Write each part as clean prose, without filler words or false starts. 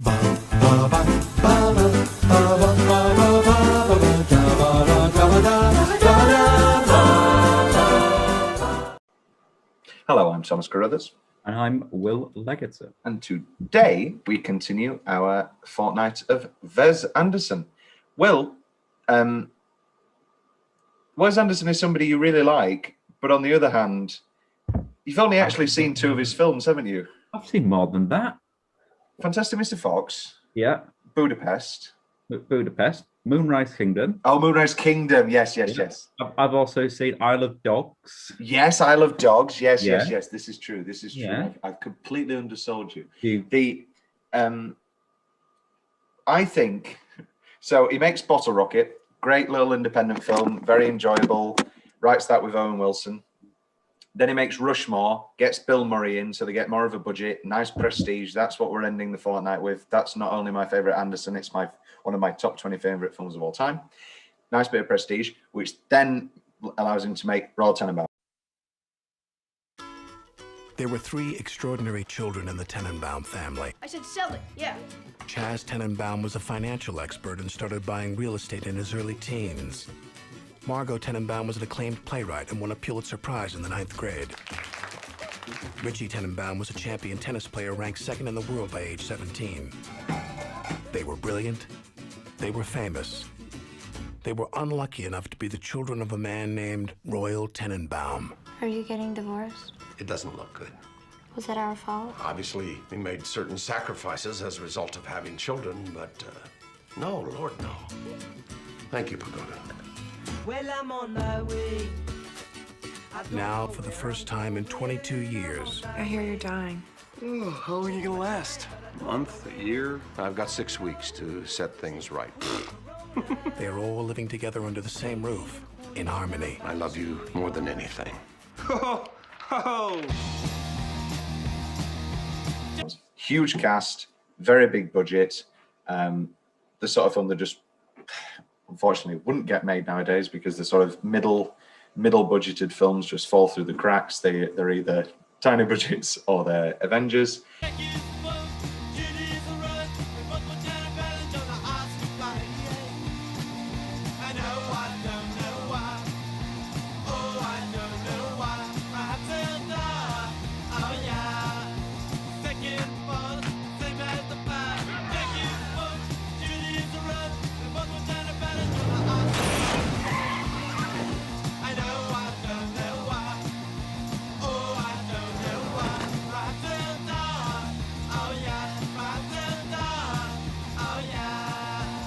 Hello, I'm Thomas Carruthers. And I'm Will Leggetter. And today we continue our fortnight of Wes Anderson. Will, Wes Anderson is somebody you really like, but on the other hand, you've only actually seen 2 of his films, haven't you? I've seen more than that. Fantastic Mr. Fox. Yeah. Budapest. Moonrise Kingdom. Oh, Moonrise Kingdom. Yes. I've also seen I Love Dogs. Yes, I Love Dogs. Yes. This is true. Yeah. I've completely undersold you. I think, so he makes Bottle Rocket, great little independent film, very enjoyable, writes that with Owen Wilson. Then he makes Rushmore, gets Bill Murray in, so they get more of a budget, nice prestige. That's what we're ending the fortnight with. That's not only my favorite Anderson, it's one of my top 20 favorite films of all time. Nice bit of prestige, which then allows him to make Royal Tenenbaums. There were 3 extraordinary children in the Tenenbaum family. I said sell it, yeah. Chaz Tenenbaum was a financial expert and started buying real estate in his early teens. Margot Tenenbaum was an acclaimed playwright and won a Pulitzer Prize in the 9th grade. Richie Tenenbaum was a champion tennis player ranked 2nd in the world by age 17. They were brilliant. They were famous. They were unlucky enough to be the children of a man named Royal Tenenbaum. Are you getting divorced? It doesn't look good. Was that our fault? Obviously, we made certain sacrifices as a result of having children, but no, Lord, no. Thank you, Pagoda. Well, I'm on my way. Now, for the first time in 22 years. I hear you're dying. Oh, how long are you gonna last? A month, a year? I've got 6 weeks to set things right. They're all living together under the same roof, in harmony. I love you more than anything. Huge cast, very big budget. The sort of film that just unfortunately wouldn't get made nowadays because the sort of middle budgeted films just fall through the cracks. They're either tiny budgets or they're Avengers.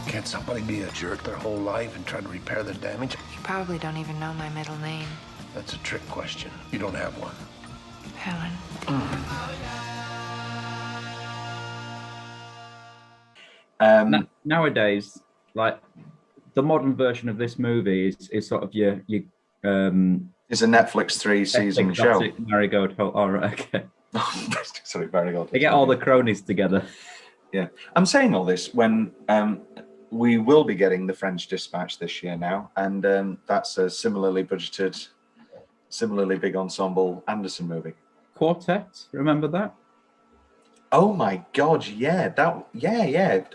Can't somebody be a jerk their whole life and try to repair the damage? You probably don't even know my middle name. That's a trick question. You don't have one. Helen. Nowadays, like the modern version of this movie is sort of your It's a Netflix 3-season show. Marigold. All right, okay. Sorry, Marigold. They get all the cronies together. Yeah, I'm saying all this when we will be getting The French Dispatch this year now, and that's a similarly budgeted, similarly big ensemble Anderson movie. Quartet, remember that? Oh my God, yeah,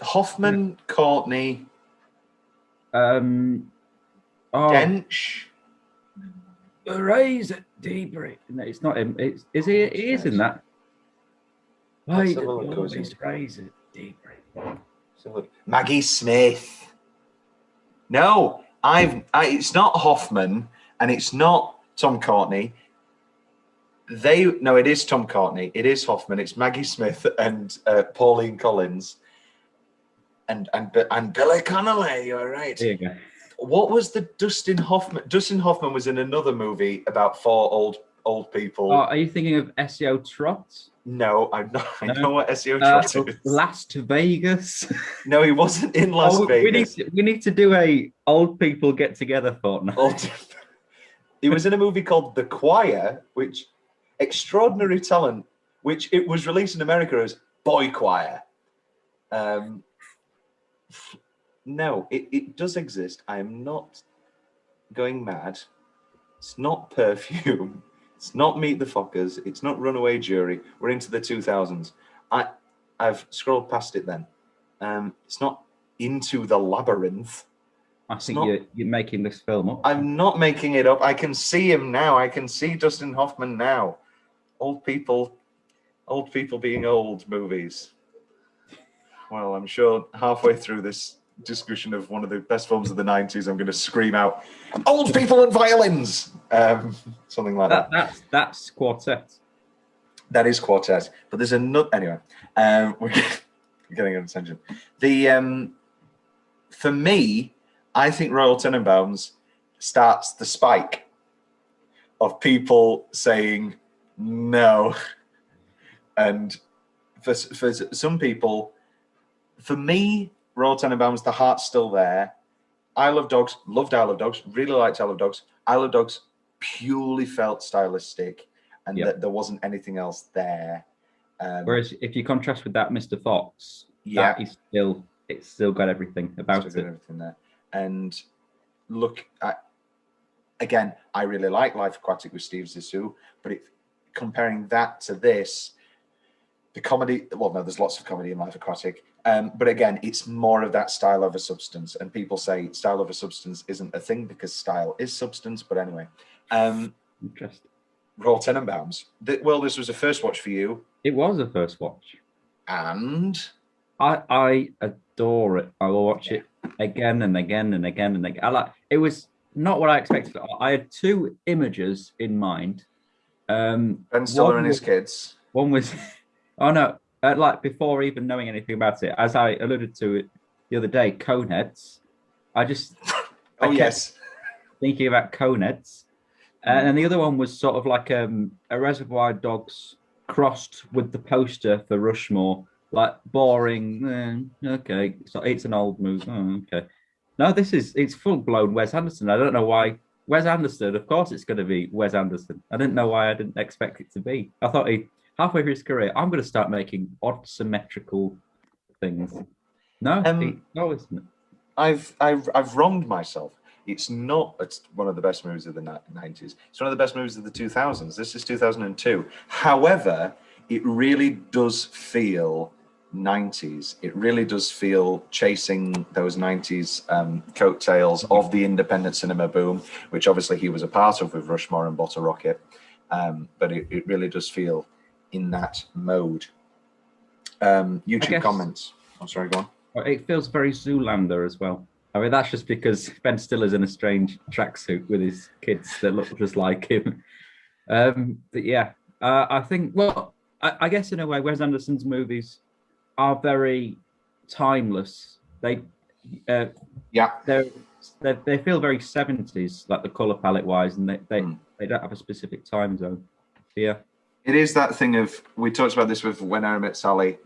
Hoffman, Courtney, Dench. Raise it deeper. No, it's not him. He is in that. Right, raise it deeper. Maggie Smith. No, it's not Hoffman, and it's not Tom Courtney. It is Tom Courtney. It is Hoffman. It's Maggie Smith and Pauline Collins, and Billy Connolly. You're right. There you go. What was the Dustin Hoffman? Dustin Hoffman was in another movie about 4 old people. Oh, are you thinking of SEO Trot? No, I'm not. I know what SEO Trot is. Las Vegas. No, he wasn't in Las Vegas. We need to do a old people get together fortnight. He was in a movie called The Choir, which extraordinary talent, which it was released in America as Boy Choir. No, it does exist. I am not going mad. It's not Perfume. It's not Meet the Fockers. It's not Runaway Jury. We're into the 2000s. I I've scrolled past it then. It's not Into the Labyrinth. I think you're making this film up. I'm not making it up. I can see him now. I can see Dustin Hoffman now. Old people being old movies. Well, I'm sure halfway through this discussion of one of the best films of the 90s, I'm going to scream out, "Old people and violins!" Something like that. That's Quartet. That is Quartet. But there's another... Anyway, we're getting on a tangent. For me, I think Royal Tenenbaums starts the spike of people saying no. And for some people, for me, Royal Tenenbaums, the heart's still there. Isle of Dogs, loved Isle of Dogs, really liked Isle of Dogs. Isle of Dogs purely felt stylistic, and that there wasn't anything else there. Whereas if you contrast with that Mr. Fox, yeah, that is it's still got everything about it. Everything there. And look, again, I really like Life Aquatic with Steve Zissou, but comparing that to this, the comedy, well, no, there's lots of comedy in Life Aquatic, but again, it's more of that style over substance. And people say style over substance isn't a thing because style is substance. But anyway, interesting. Royal Tenenbaums. Well, this was a first watch for you. It was a first watch, and I adore it. I will watch it again and again and again and again. It was not what I expected. I had two images in mind. Ben Stiller and his kids. One was, oh no, like before even knowing anything about it, as I alluded to it the other day, Coneheads. I kept thinking about Coneheads. And the other one was sort of like a Reservoir Dogs crossed with the poster for Rushmore, like boring. Okay, so it's an old movie. Oh, okay. No, it's full blown Wes Anderson. I don't know why. Wes Anderson, of course, it's going to be Wes Anderson. I didn't know why I didn't expect it to be. I thought halfway through his career, I'm going to start making odd symmetrical things. No, isn't it? I've wronged myself. It's not one of the best movies of the 90s. It's one of the best movies of the 2000s. This is 2002. However, it really does feel 90s. It really does feel chasing those 90s coattails of the independent cinema boom, which obviously he was a part of with Rushmore and Bottle Rocket. But it really does feel in that mode. YouTube comments. I'm sorry, go on. It feels very Zoolander as well. I mean, that's just because Ben Stiller's in a strange tracksuit with his kids that look just like him. But yeah, I think, well, I guess in a way, Wes Anderson's movies are very timeless. They feel very 70s, like the color palette wise, and they don't have a specific time zone. Yeah, it is that thing of, we talked about this with When Harry Met Sally.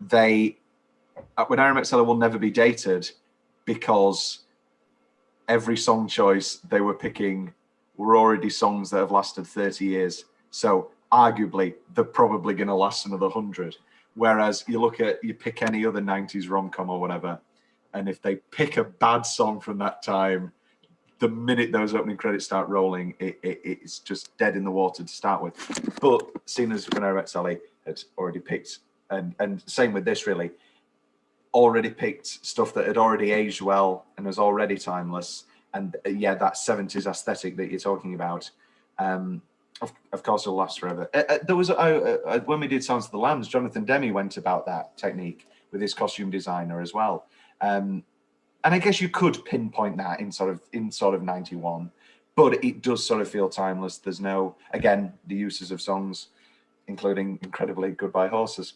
When Harry Met Sally will never be dated, because every song choice they were picking were already songs that have lasted 30 years. So arguably, they're probably going to last another 100. Whereas you pick any other 90s rom-com or whatever, and if they pick a bad song from that time, the minute those opening credits start rolling, it's just dead in the water to start with. But seeing as When I Met Sally had already picked, and same with this really, already picked stuff that had already aged well and was already timeless, and that 70s aesthetic that you're talking about, of course it'll last forever. There was when we did Silence of the Lambs, Jonathan Demme went about that technique with his costume designer as well, and I guess you could pinpoint that in sort of 91, but it does sort of feel timeless. There's no, again, the uses of songs, including incredibly Goodbye Horses.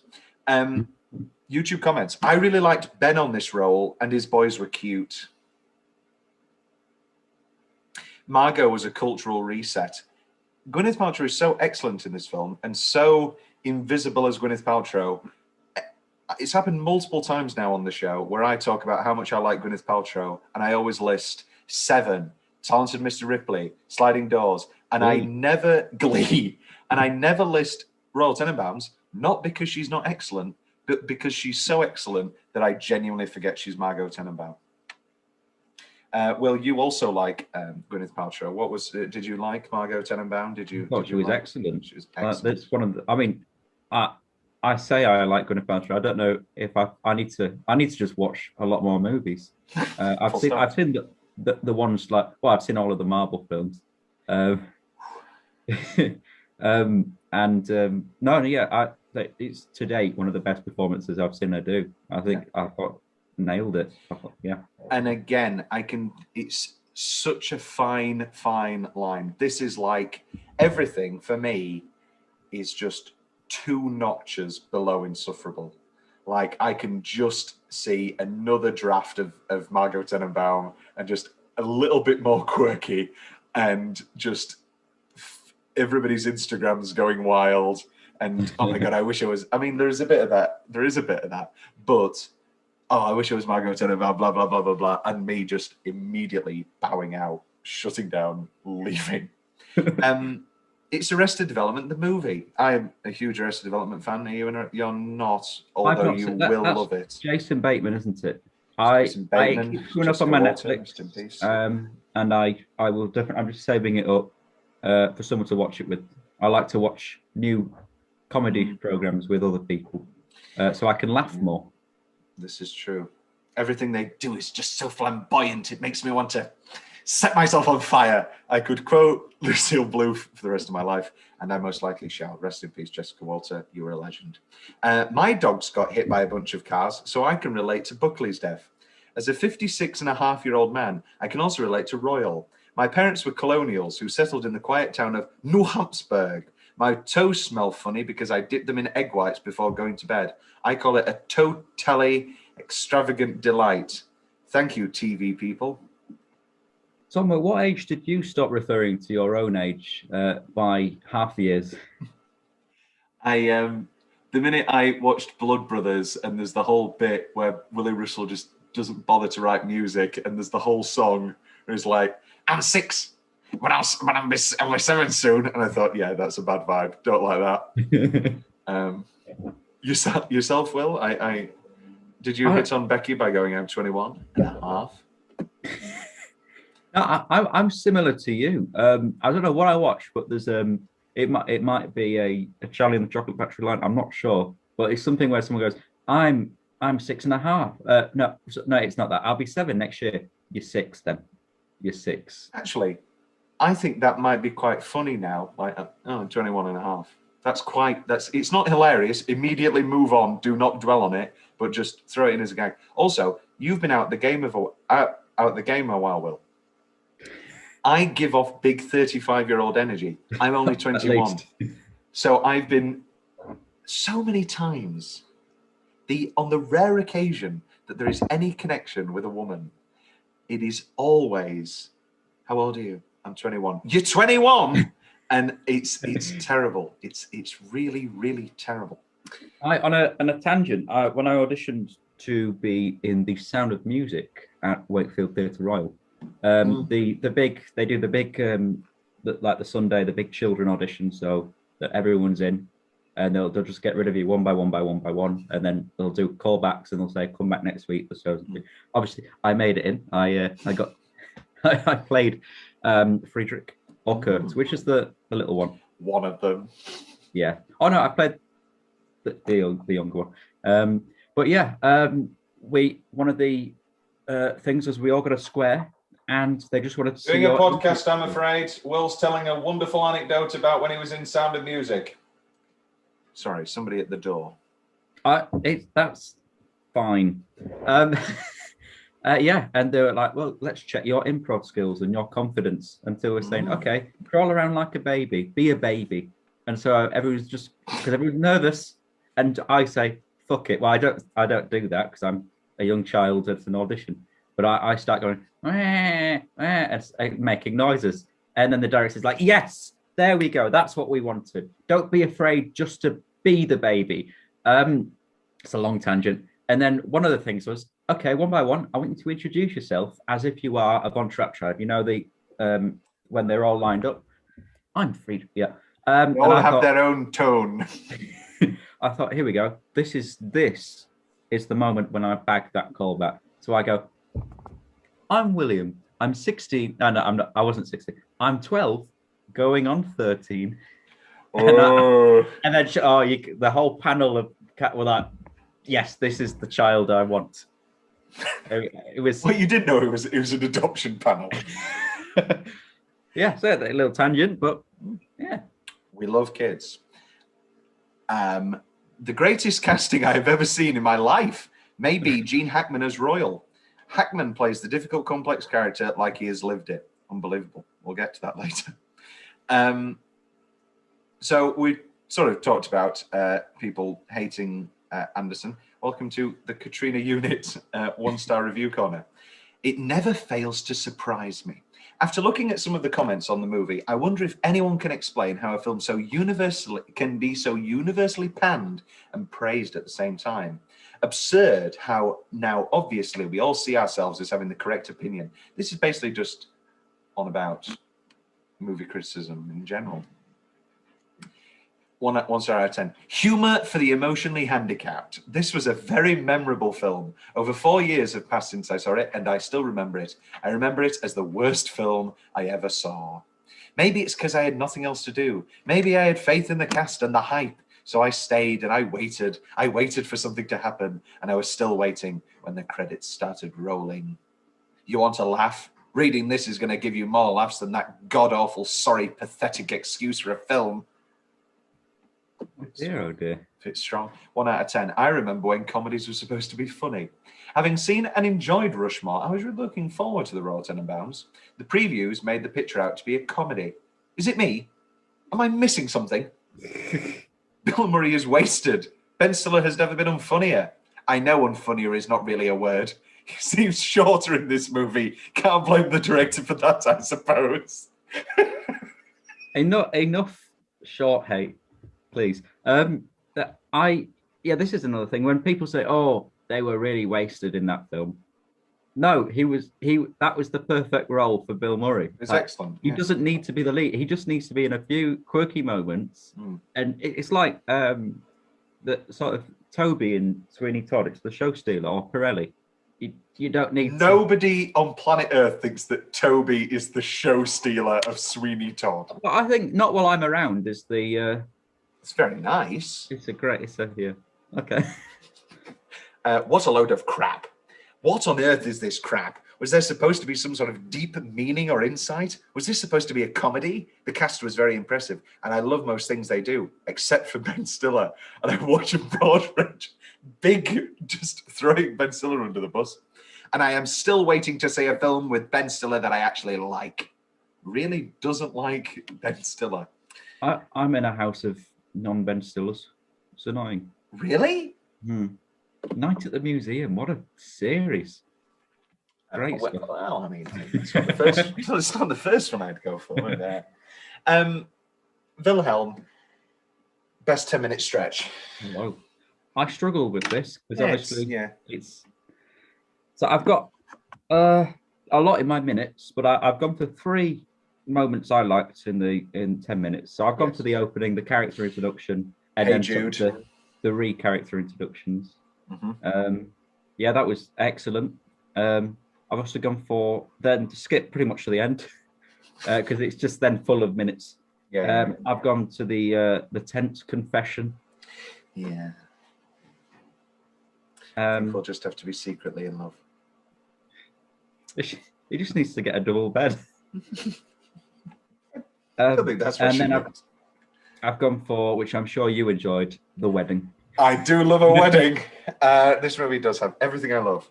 YouTube comments. I really liked Ben on this role, and his boys were cute. Margot was a cultural reset. Gwyneth Paltrow is so excellent in this film, and so invisible as Gwyneth Paltrow. It's happened multiple times now on the show where I talk about how much I like Gwyneth Paltrow, and I always list Seven, Talented Mr. Ripley, Sliding Doors, and I never list Royal Tenenbaums, not because she's not excellent, but because she's so excellent that I genuinely forget she's Margot Tenenbaum. Will, you also like Gwyneth Paltrow. Did you like Margot Tenenbaum? I thought she was excellent. She was excellent. That's one of the, I mean, I say I like Gwyneth Paltrow. I don't know if I need to just watch a lot more movies. I've seen the ones like, well, I've seen all of the Marvel films. No, yeah, it's to date one of the best performances I've seen her do. I thought nailed it. Yeah. And again, it's such a fine line. This is like everything for me is just 2 notches below insufferable. Like I can just see another draft of Margot Tenenbaum and just a little bit more quirky, and just everybody's Instagram's going wild. And oh my God, I wish I was. I mean, there is a bit of that. But oh, I wish I was Margot Tenenbaum, blah, blah, blah, blah, blah. And me just immediately bowing out, shutting down, leaving. It's Arrested Development, the movie. I'm a huge Arrested Development fan. You're not, although you will love it. Jason Bateman, isn't it? Jason Bateman, it keeps coming up on my Netflix. And I will definitely, I'm just saving it up for someone to watch it with. I like to watch new comedy programs with other people so I can laugh more. This is true. Everything they do is just so flamboyant. It makes me want to set myself on fire. I could quote Lucille Bluth for the rest of my life, and I most likely shall. Rest in peace, Jessica Walter. You were a legend. My dogs got hit by a bunch of cars, so I can relate to Buckley's death. As a 56-and-a-half-year-old man, I can also relate to Royal. My parents were colonials who settled in the quiet town of New Hampsburg. My toes smell funny because I dip them in egg whites before going to bed. I call it a totally extravagant delight. Thank you, TV people. Tom, at what age did you stop referring to your own age by half years? The minute I watched Blood Brothers, and there's the whole bit where Willie Russell just doesn't bother to write music, and there's the whole song where he's like, I'm 6, but I'll be 7 soon. And I thought, yeah, that's a bad vibe. Don't like that. Yourself, Will? Did you hit on Becky by going, I'm 21 and a half? No, I'm similar to you. I don't know what I watch, but there's it might be a Charlie and the Chocolate Factory line. I'm not sure, but it's something where someone goes, I'm 6.5. No, it's not that. I'll be 7 next year. You're 6 then. You're 6. Actually, I think that might be quite funny now. Like, I'm 21 and a half. It's not hilarious. Immediately move on. Do not dwell on it, but just throw it in as a gag. Also, you've been out the game a while, Will. I give off big 35-year-old energy. I'm only 21. So I've been so many times, on the rare occasion that there is any connection with a woman, it is always, how old are you? I'm 21. You're 21? And it's terrible. It's really, really terrible. On a tangent, when I auditioned to be in The Sound of Music at Wakefield Theatre Royal, they do the big like the Sunday, the big children audition, so that everyone's in, and they'll just get rid of you one by one, and then they'll do callbacks and they'll say come back next week. So obviously I made it in. I played Friedrich or Kurtz, which is the little one. One of them. Yeah. Oh no, I played the younger one. But yeah, one of the things was we all got a square, and they just wanted to see doing a podcast. I'm afraid Will's telling a wonderful anecdote about when he was in Sound of Music. Sorry, somebody at the door. That's fine. Yeah, and they were like, well, let's check your improv skills and your confidence. Until we're saying, okay, crawl around like a baby, be a baby. And so everyone's just, because everyone's nervous, and I say, fuck it. Well, I don't do that because I'm a young child. It's an audition. But I start going, and making noises. And then the director's like, yes, there we go. That's what we wanted. Don't be afraid just to be the baby. It's a long tangent. And then one of the things was, okay, one by one, I want you to introduce yourself as if you are a Von Trapp tribe. You know, when they're all lined up. I'm free. Yeah. They all have their own tone. I thought, here we go. This is the moment when I bag that call back. So I go, I'm William. I'm 16. No, I'm not. I wasn't 16. I'm 12, going on 13. Oh. And then the whole panel of cat were like, yes, this is the child I want. It was. Well, you did know it was an adoption panel. Yeah, so a little tangent, but yeah. We love kids. The greatest casting I have ever seen in my life may be Gene Hackman as Royal. Hackman plays the difficult, complex character like he has lived it. Unbelievable. We'll get to that later. So we sort of talked about people hating Anderson. Welcome to the Katrina Unit 1-star review corner. It never fails to surprise me. After looking at some of the comments on the movie, I wonder if anyone can explain how a film can be so universally panned and praised at the same time. Absurd how now obviously we all see ourselves as having the correct opinion. This is basically just on about movie criticism in general. 1 star out of 10. Humor for the emotionally handicapped. This was a very memorable film. Over 4 years have passed since I saw it, and I still remember it. I remember it as the worst film I ever saw. Maybe it's because I had nothing else to do. Maybe I had faith in the cast and the hype. So I stayed and I waited. I waited for something to happen, and I was still waiting when the credits started rolling. You want to laugh? Reading this is going to give you more laughs than that god-awful, sorry, pathetic excuse for a film. Dear, oh dear. It's strong. 1 out of 10. I remember when comedies were supposed to be funny. Having seen and enjoyed Rushmore, I was really looking forward to the Royal Tenenbaums. The previews made the picture out to be a comedy. Is it me? Am I missing something? Bill Murray is wasted. Ben Stiller has never been unfunnier. I know unfunnier is not really a word. He seems shorter in this movie. Can't blame the director for that, I suppose. Enough short hate. Please. This is another thing. When people say, "Oh, they were really wasted in that film," no, that was the perfect role for Bill Murray. It's excellent. He doesn't need to be the lead. He just needs to be in a few quirky moments, and it's like the sort of Toby in Sweeney Todd. It's the show stealer or Pirelli. You don't need. Nobody on planet Earth thinks that Toby is the show stealer of Sweeney Todd. But I think Not While I'm Around is the. It's very nice. Yeah. Okay. What a load of crap. What on earth is this crap? Was there supposed to be some sort of deep meaning or insight? Was this supposed to be a comedy? The cast was very impressive, and I love most things they do, except for Ben Stiller. And I watch a broad range, just throwing Ben Stiller under the bus. And I am still waiting to see a film with Ben Stiller that I actually like. Really doesn't like Ben Stiller. I'm in a house of non-Ben Stillers. It's annoying. Really? Night at the Museum. What a series. Great stuff. Well, I mean, it's not the first one I'd go for. Wilhelm, best 10-minute stretch. Whoa. I struggle with this because obviously it's. So I've got a lot in my minutes, but I've gone for 3 moments I liked in 10 minutes. So I've gone to the opening, the character introduction, and then Jude. The re-character introductions. That was excellent. I've also gone for then to skip pretty much to the end because it's just then full of minutes. I've gone to the tent confession. Yeah. People just have to be secretly in love. He just needs to get a double bed. I think that's what she wants. I've gone for, which I'm sure you enjoyed, The Wedding. I do love a wedding. This movie does have everything I love.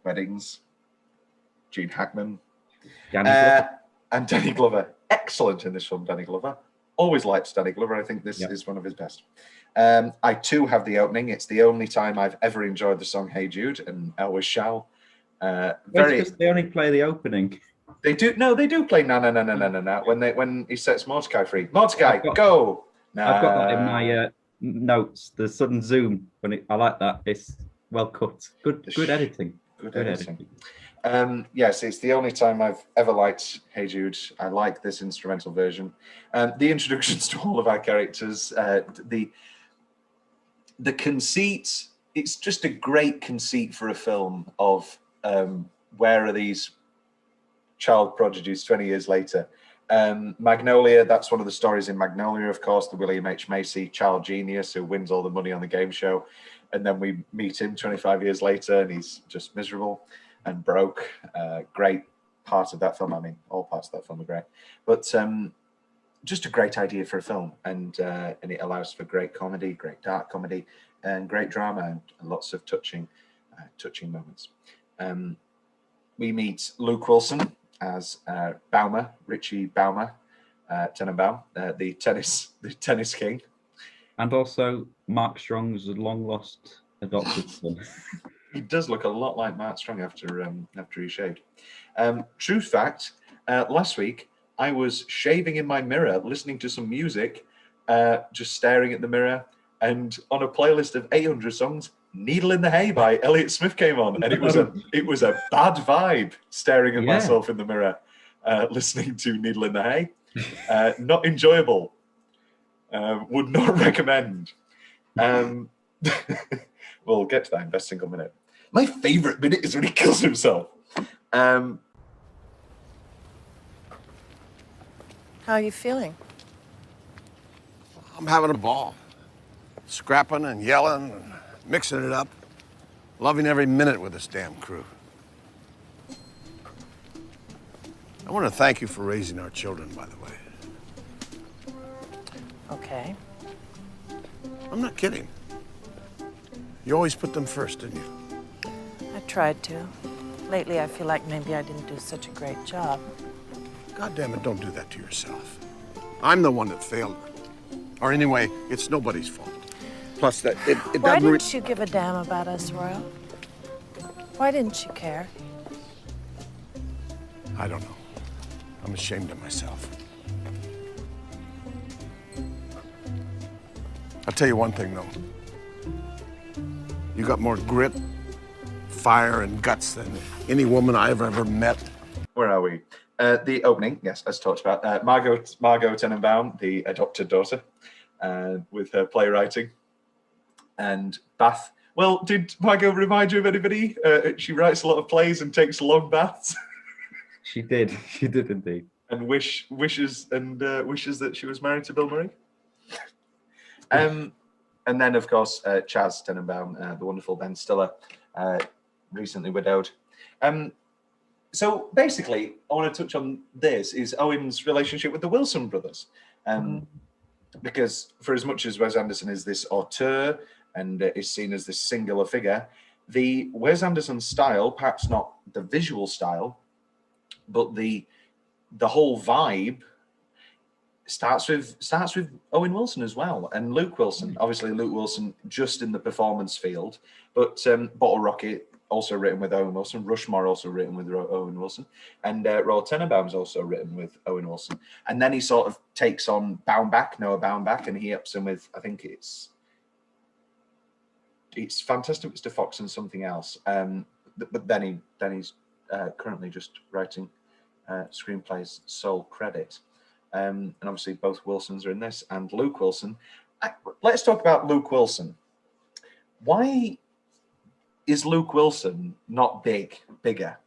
Weddings, Gene Hackman, and Danny Glover. Excellent in this film, Danny Glover. Always liked Danny Glover. I think this is one of his best. I too have the opening. It's the only time I've ever enjoyed the song Hey Jude, and always shall. They only play the opening. They do. No, they do play na na na na na na na when he sets Mordecai free. Mordecai, go! Nah. I've got that in my notes. The sudden zoom I like that. It's well cut. Good editing. Good editing. Yes, it's the only time I've ever liked Hey Jude. I like this instrumental version. The introductions to all of our characters, the conceit. It's just a great conceit for a film of where are these child prodigies 20 years later, Magnolia, that's one of the stories in Magnolia, of course, the William H. Macy child genius who wins all the money on the game show. And then we meet him 25 years later and he's just miserable and broke. Great part of that film. I mean, all parts of that film are great. But just a great idea for a film. And it allows for great comedy, great dark comedy, and great drama, and lots of touching moments. We meet Luke Wilson as Baumer, Richie Baumer, Tenenbaum, the tennis king. And also Mark Strong's long-lost adopted son. He does look a lot like Mark Strong after he shaved. True fact, last week I was shaving in my mirror, listening to some music, just staring at the mirror, and on a playlist of 800 songs, Needle in the Hay by Elliott Smith came on, and it was a bad vibe staring at myself in the mirror, listening to Needle in the Hay. Not enjoyable. Would not recommend. We'll get to that in best single minute. My favourite minute is when he kills himself. How are you feeling? I'm having a ball. Scrapping and yelling and mixing it up. Loving every minute with this damn crew. I want to thank you for raising our children, by the way. Okay. I'm not kidding. You always put them first, didn't you? I tried to. Lately, I feel like maybe I didn't do such a great job. God damn it, don't do that to yourself. I'm the one that failed. Or anyway, it's nobody's fault. Plus, that it Why doesn't... didn't you give a damn about us, Royal? Why didn't you care? I don't know. I'm ashamed of myself. I'll tell you one thing, though. You got more grit, fire, and guts than any woman I've ever met. Where are we? The opening, yes, as talked about. Margot Tenenbaum, the adopted daughter, with her playwriting. And Bath. Well, did Margot remind you of anybody? She writes a lot of plays and takes long baths. She did indeed. And wishes that she was married to Bill Murray. And then, of course, Chaz Tenenbaum, the wonderful Ben Stiller, recently widowed. So basically, I want to touch on this, is Owen's relationship with the Wilson brothers. Because for as much as Wes Anderson is this auteur and is seen as this singular figure, the Wes Anderson style, perhaps not the visual style, but the whole vibe starts with Owen Wilson as well, and Luke Wilson. Obviously, Luke Wilson just in the performance field, but Bottle Rocket also written with Owen Wilson, Rushmore also written with Owen Wilson, and Royal Tenenbaums also written with Owen Wilson. And then he sort of takes on Noah Baumbach, and he ups him with, I think it's Fantastic Mr. Fox and something else. But then he's currently just writing screenplays sole credit. And obviously both Wilsons are in this, and Luke Wilson. Let's talk about Luke Wilson. Why is Luke Wilson not bigger?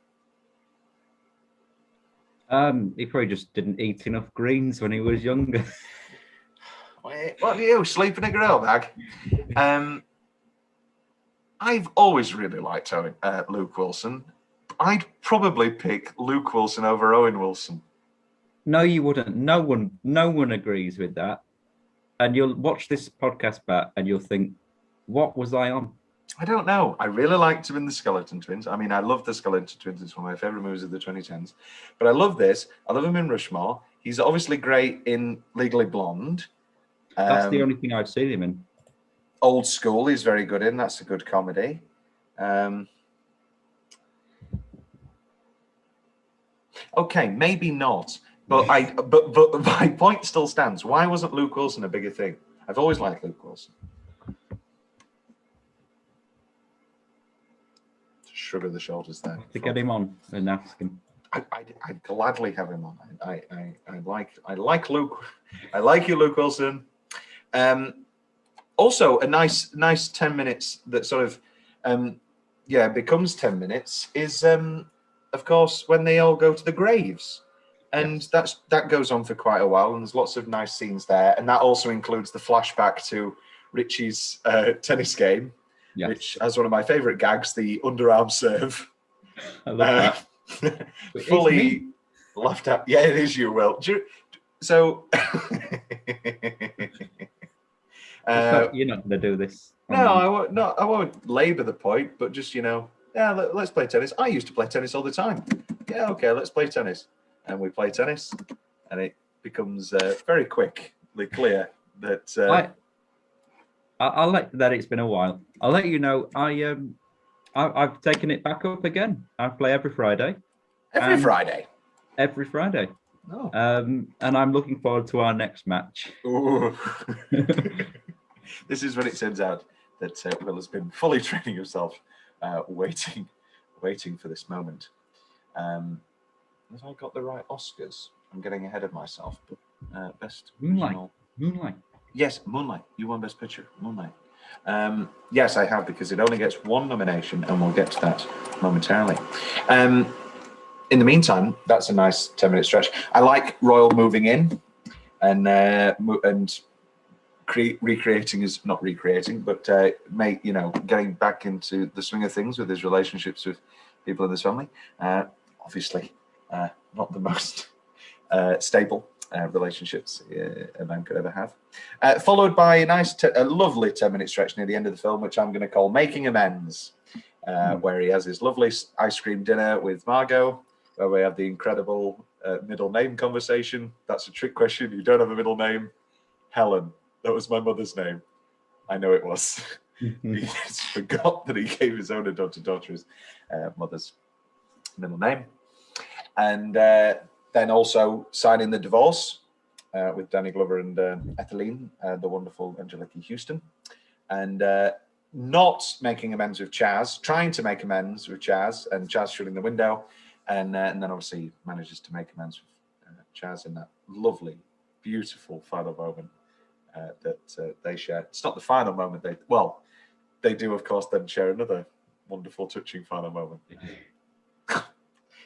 He probably just didn't eat enough greens when he was younger. What do you, sleep in a grill bag? I've always really liked Luke Wilson. I'd probably pick Luke Wilson over Owen Wilson. No, you wouldn't. No one agrees with that. And you'll watch this podcast back and you'll think, what was I on? I don't know. I really liked him in The Skeleton Twins. I mean, I love The Skeleton Twins. It's one of my favourite movies of the 2010s. But I love this. I love him in Rushmore. He's obviously great in Legally Blonde. That's the only thing I've seen him in. Old School he's very good in. That's a good comedy. Okay, maybe not. But but my point still stands. Why wasn't Luke Wilson a bigger thing? I've always liked Luke Wilson. Shrug of the shoulders there. To get him on and ask him. I'd gladly have him on. I like Luke. I like you, Luke Wilson. Also, a nice 10 minutes that sort of becomes 10 minutes is of course when they all go to the graves. And that goes on for quite a while, and there's lots of nice scenes there. And that also includes the flashback to Richie's tennis game, which has one of my favourite gags, the underarm serve. I love that. Fully laughed at. Yeah, it is you, Will. So you're not going to do this. No, I won't labour the point, but just, let's play tennis. I used to play tennis all the time. Yeah, okay, let's play tennis. And we play tennis, and it becomes very quickly clear that... I'll let that it's been a while. I'll let you know, I've taken it back up again. I play every Friday. Every Friday? Every Friday. Oh. And I'm looking forward to our next match. Ooh. This is when it turns out that Will has been fully training himself, waiting for this moment. Have I got the right Oscars? I'm getting ahead of myself. But best Moonlight. Yes, Moonlight. You won Best Picture. Moonlight. Yes, I have, because it only gets one nomination, and we'll get to that momentarily. In the meantime, that's a nice 10-minute stretch. I like Royal moving in and recreating is not recreating, but getting back into the swing of things with his relationships with people in this family. Obviously, not the most stable relationships a man could ever have. Followed by a lovely 10-minute stretch near the end of the film, which I'm going to call Making Amends, where he has his lovely ice cream dinner with Margot, where we have the incredible middle name conversation. That's a trick question. You don't have a middle name. Helen. That was my mother's name. I know it was. He just forgot that he gave his own adopted daughter his mother's middle name. And then also signing the divorce with Danny Glover and Etheline, the wonderful Angelique Houston. And not making amends with Chaz, trying to make amends with Chaz, and Chaz shutting the window. And then obviously manages to make amends with Chaz in that lovely, beautiful final moment that they share. It's not the final moment. They do, of course, then share another wonderful, touching final moment.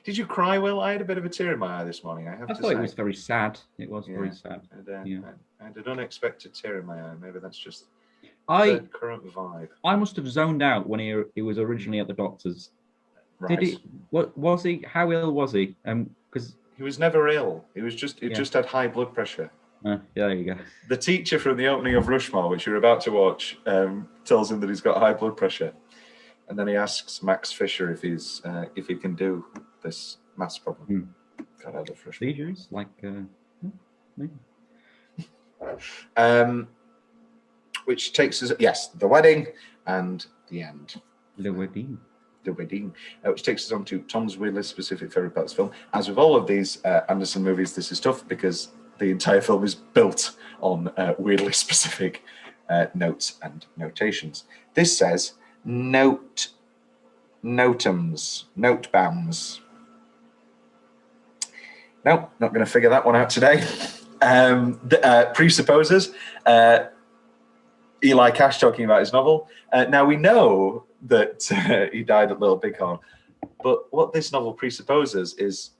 Did you cry, Will? I had a bit of a tear in my eye this morning, I have to say. I thought it was very sad. It was very sad. I had an unexpected tear in my eye. Maybe that's just the current vibe. I must have zoned out when he was originally at the doctor's. Right. Did he? What was he? How ill was he? Because he was never ill. He was just just had high blood pressure. There you go. The teacher from the opening of Rushmore, which you're about to watch, tells him that he's got high blood pressure, and then he asks Max Fisher if he can do this maths problem. God, I love Rushmore. Seizures, which takes us, the wedding and the end. The wedding. Which takes us on to Tom's weirdly specific favourite part of the film. As with all of these Anderson movies, this is tough because the entire film is built on weirdly specific notes and notations. This says notums. Nope, not going to figure that one out today. Presupposes. Eli Cash talking about his novel. Now we know that he died at Little Bighorn, but what this novel presupposes is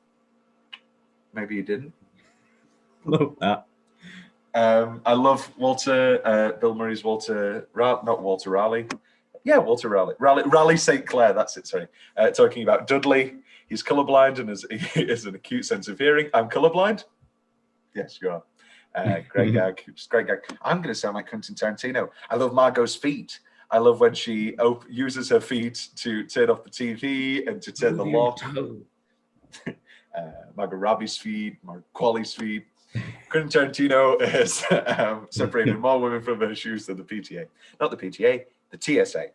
maybe he didn't. Love that. I love Bill Murray's Walter Raleigh. Yeah, Walter Raleigh. Raleigh St. Clair, that's it, sorry. Talking about Dudley. He's colourblind and has an acute sense of hearing. I'm colourblind? Yes, you are. Great gag. Just great gag. I'm going to sound like Quentin Tarantino. I love Margot's feet. I love when she uses her feet to turn off the TV and to turn the lock. Margot Robbie's feet, Margot Qualley's feet. Quentin Tarantino has separated more women from her shoes than the PTA. Not the PTA, the TSA.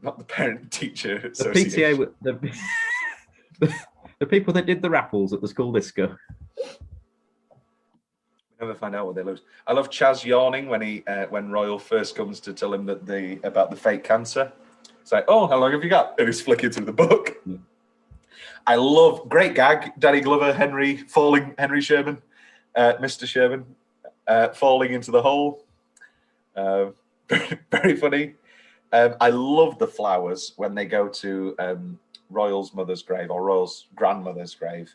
Not the Parent-Teacher Association. The PTA, the people that did the raffles at the school disco. Never find out what they lose. I love Chaz yawning when Royal first comes to tell him that about the fake cancer. It's like, oh, how long have you got? And he's flicking through the book. Yeah. I love, great gag, Danny Glover, Henry Sherman, Mr. Sherman, falling into the hole. Very funny. I love the flowers when they go to Royal's mother's grave or Royal's grandmother's grave,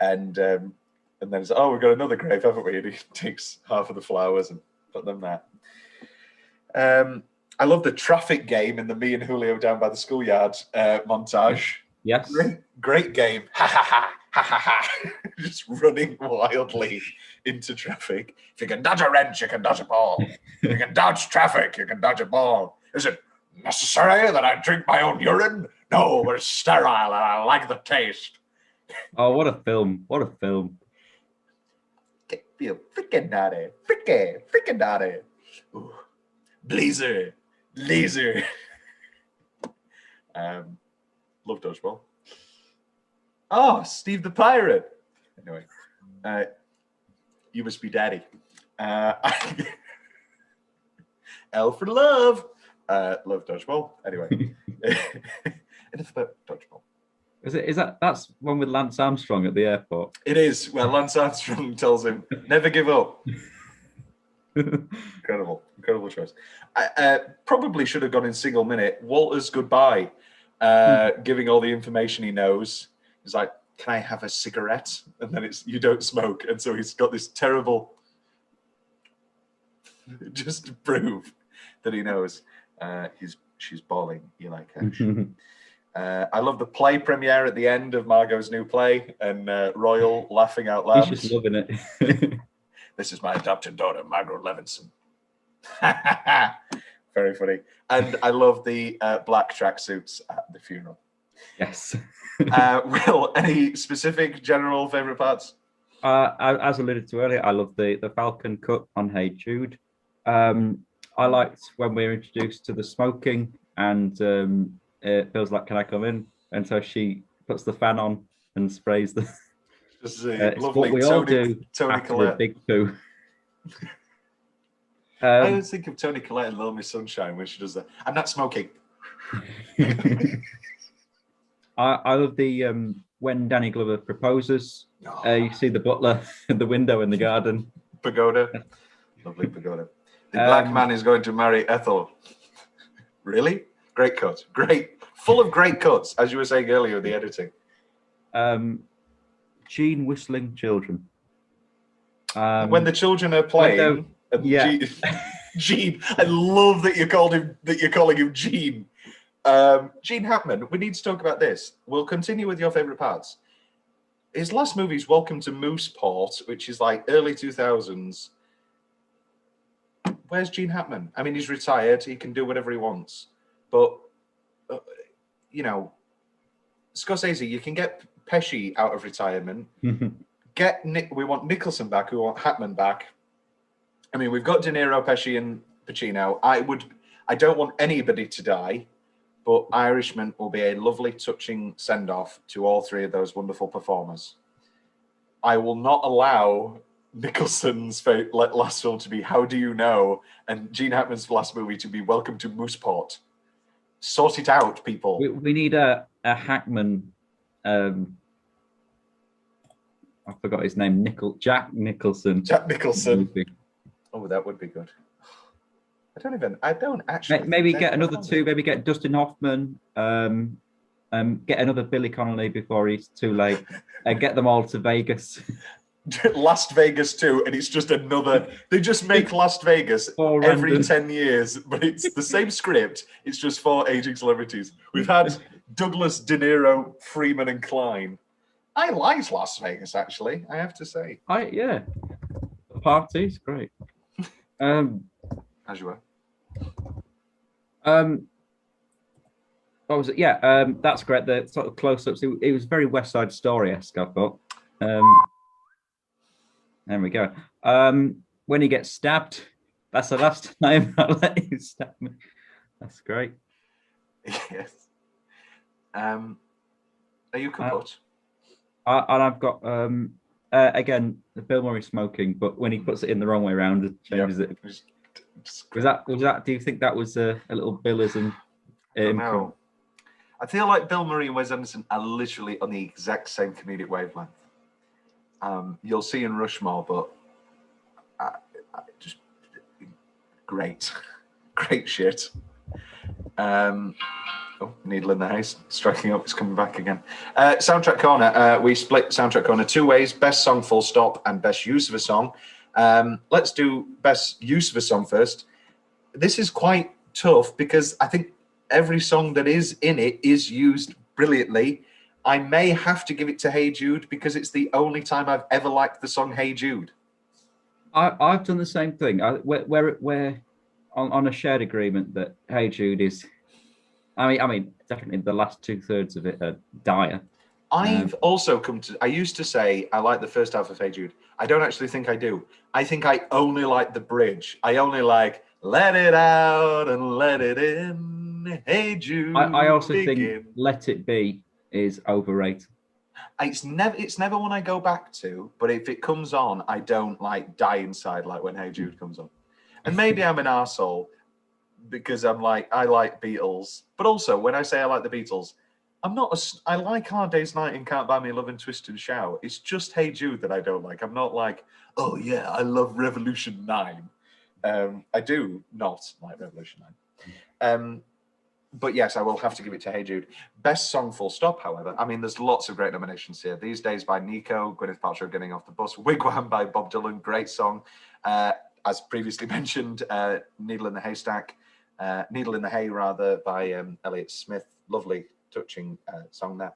and then it's, oh, we've got another grave, haven't we? And he takes half of the flowers and put them there. I love the traffic game in the Me and Julio Down by the Schoolyard montage. Yes. Great game. Ha ha ha ha ha ha. Just running wildly into traffic. If you can dodge a wrench, you can dodge a ball. If you can dodge traffic, you can dodge a ball. Is it necessary that I drink my own urine? No, we're sterile and I like the taste. Oh, what a film. What a film. Feel freaking naughty. Freaking naughty. Ooh. Blazer. Laser. Love Dodgeball. Oh, Steve the Pirate. Anyway, You Must Be Daddy. L for Love. Love Dodgeball. Anyway, enough about Dodgeball. Is that that's one with Lance Armstrong at the airport? It is. Well, Lance Armstrong tells him, "Never give up." Incredible choice. I probably should have gone in single minute. Walter's goodbye, giving all the information he knows. He's like, "Can I have a cigarette?" And then it's, "You don't smoke," and so he's got this terrible, just to prove that he knows. She's bawling. You like her. I love the play premiere at the end of Margot's new play, and Royal laughing out loud. He's just loving it. This is my adopted daughter, Margot Levinson. Very funny. And I love the black tracksuits at the funeral. Yes. Will, any specific general favourite parts? As alluded to earlier, I love the Falcon cut on Hey Jude. I liked when we were introduced to the smoking and it feels like, can I come in? And so she puts the fan on and sprays the... It's what we all do Tony after Collette. a big poo. I always think of Tony Collette in Little Miss Sunshine when she does that. I'm not smoking. I love the when Danny Glover proposes. You see the butler in the window in the garden. Pagoda. Lovely pagoda. The black man is going to marry Ethel. Really? Great cut. Great. Full of great cuts, as you were saying earlier, the editing. Gene whistling children. When the children are playing, yeah. Gene. I love that you're calling him Gene. Gene Hackman. We need to talk about this. We'll continue with your favorite parts. His last movie is Welcome to Mooseport, which is like early 2000s. Where's Gene Hackman? I mean, he's retired. He can do whatever he wants. But Scorsese, you can get Pesci out of retirement. We want Nicholson back. We want Hackman back. I mean, we've got De Niro, Pesci, and Pacino. I don't want anybody to die, but Irishman will be a lovely, touching send-off to all three of those wonderful performers. I will not allow Nicholson's last film to be How Do You Know, and Gene Hackman's last movie to be Welcome to Mooseport. Sort it out, people. We need a Hackman. I forgot his name. Jack Nicholson. Jack Nicholson. Oh, that would be good. I don't actually. Maybe get another two. Maybe get Dustin Hoffman. Get another Billy Connolly before he's too late. And get them all to Vegas. Last Vegas 2, and it's just another. They just make Last Vegas every 10 years, but it's the same script. It's just 4 aging celebrities. We've had Douglas, De Niro, Freeman, and Klein. I liked Las Vegas, actually. I have to say. The party's great. As you were. What was it? Yeah, that's great. The sort of close-ups. It was very West Side Story-esque, I thought. There we go. When he gets stabbed, that's the last time I'll let you stab me. That's great. Yes. Are you kaput? And I've got again the Bill Murray smoking, but when he puts it in the wrong way around, it changes it. Was that? Do you think that was a little Billism? No. I feel like Bill Murray and Wes Anderson are literally on the exact same comedic wavelength. You'll see in Rushmore, but just great shit. Needle in the hay, striking up, it's coming back again. Soundtrack corner, we split soundtrack corner two ways, best song full stop and best use of a song. Let's do best use of a song first. This is quite tough because I think every song that is in it is used brilliantly. I may have to give it to Hey Jude because it's the only time I've ever liked the song Hey Jude. I've done the same thing. We're on a shared agreement that Hey Jude is. I mean, definitely the last 2/3 of it are dire. I've also come to. I used to say I like the first half of Hey Jude. I don't actually think I do. I think I only like the bridge. I only like "Let It Out and Let It In." Hey Jude. I also begin. think "Let It Be" is overrated. It's never one I go back to, but if it comes on, I don't like die inside like when Hey Jude comes on. And maybe I'm an arsehole because I'm like, I like Beatles. But also, when I say I like the Beatles, I like Hard Day's Night and Can't Buy Me Love and Twist and Shout. It's just Hey Jude that I don't like. I'm not like, oh yeah, I love Revolution 9. I do not like Revolution 9. But yes, I will have to give it to Hey Jude. Best song full stop, however. I mean, there's lots of great nominations here. These Days by Nico, Gwyneth Paltrow Getting Off the Bus, Wigwam by Bob Dylan, great song. As previously mentioned, Needle in the Haystack, Needle in the Hay, rather, by Elliott Smith. Lovely, touching song there.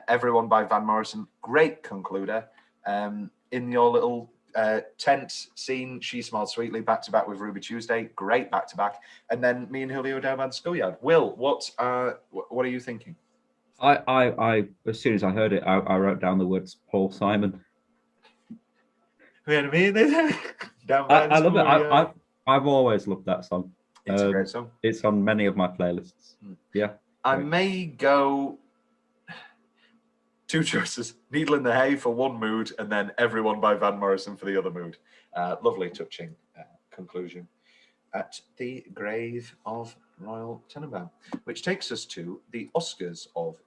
Everyone by Van Morrison, great concluder. In your little tent scene, She Smiled Sweetly, back-to-back with Ruby Tuesday, great back-to-back. And then me and Julio down by the Schoolyard. Will, what are you thinking? I as soon as I heard it, I wrote down the words Paul Simon. I love it. I've always loved that song. It's a great song. It's on many of my playlists. Yeah. I may go two choices. Needle in the Hay for one mood, and then Everyone by Van Morrison for the other mood. Lovely, touching conclusion at the grave of Royal Tenenbaum, which takes us to the Oscars of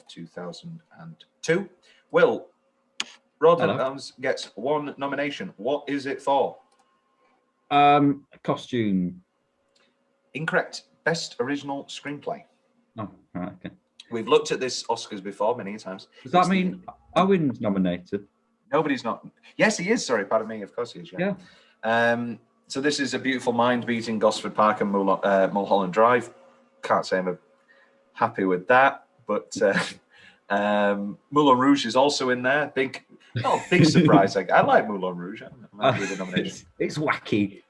2002. Will, Royal Tenenbaums gets one nomination. What is it for? Costume. Incorrect. Best original screenplay. Oh, right, okay. We've looked at this Oscars before many times. Does that mean Owen's nominated? Nobody's not. Yes, he is. Sorry, pardon me. Of course he is. Yeah. So this is A Beautiful Mind beating Gosford Park and Mulholland Drive. Can't say I'm happy with that, but Moulin Rouge is also in there. Big surprise. I like Moulin Rouge. I'm happy with the nomination. It's wacky.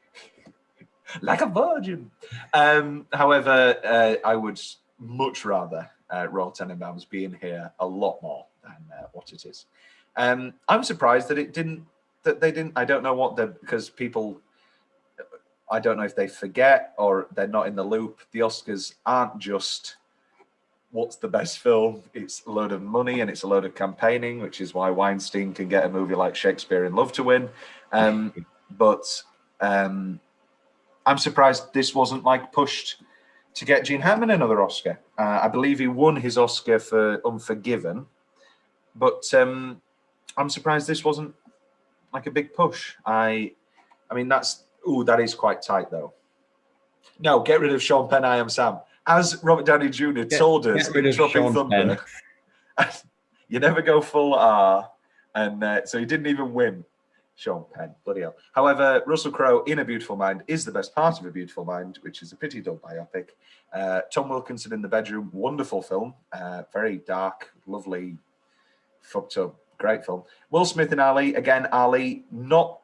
Like a virgin. However, I would much rather Royal Tenenbaums being here a lot more than what it is. I'm surprised that they didn't. I don't know because people. I don't know if they forget or they're not in the loop. The Oscars aren't just what's the best film. It's a load of money and it's a load of campaigning, which is why Weinstein can get a movie like Shakespeare in Love to win. But I'm surprised this wasn't pushed to get Gene Hackman another Oscar. I believe he won his Oscar for Unforgiven, but I'm surprised this wasn't a big push. I mean that is quite tight though. No, get rid of Sean Penn, I Am Sam. As Robert Downey Jr. told us in Tropic Thunder, you never go full R, and so he didn't even win. Sean Penn, bloody hell. However, Russell Crowe in A Beautiful Mind is the best part of A Beautiful Mind, which is a pretty dull biopic. Tom Wilkinson in the Bedroom, wonderful film, very dark, lovely, fucked up, great film. Will Smith in Ali, again, Ali, not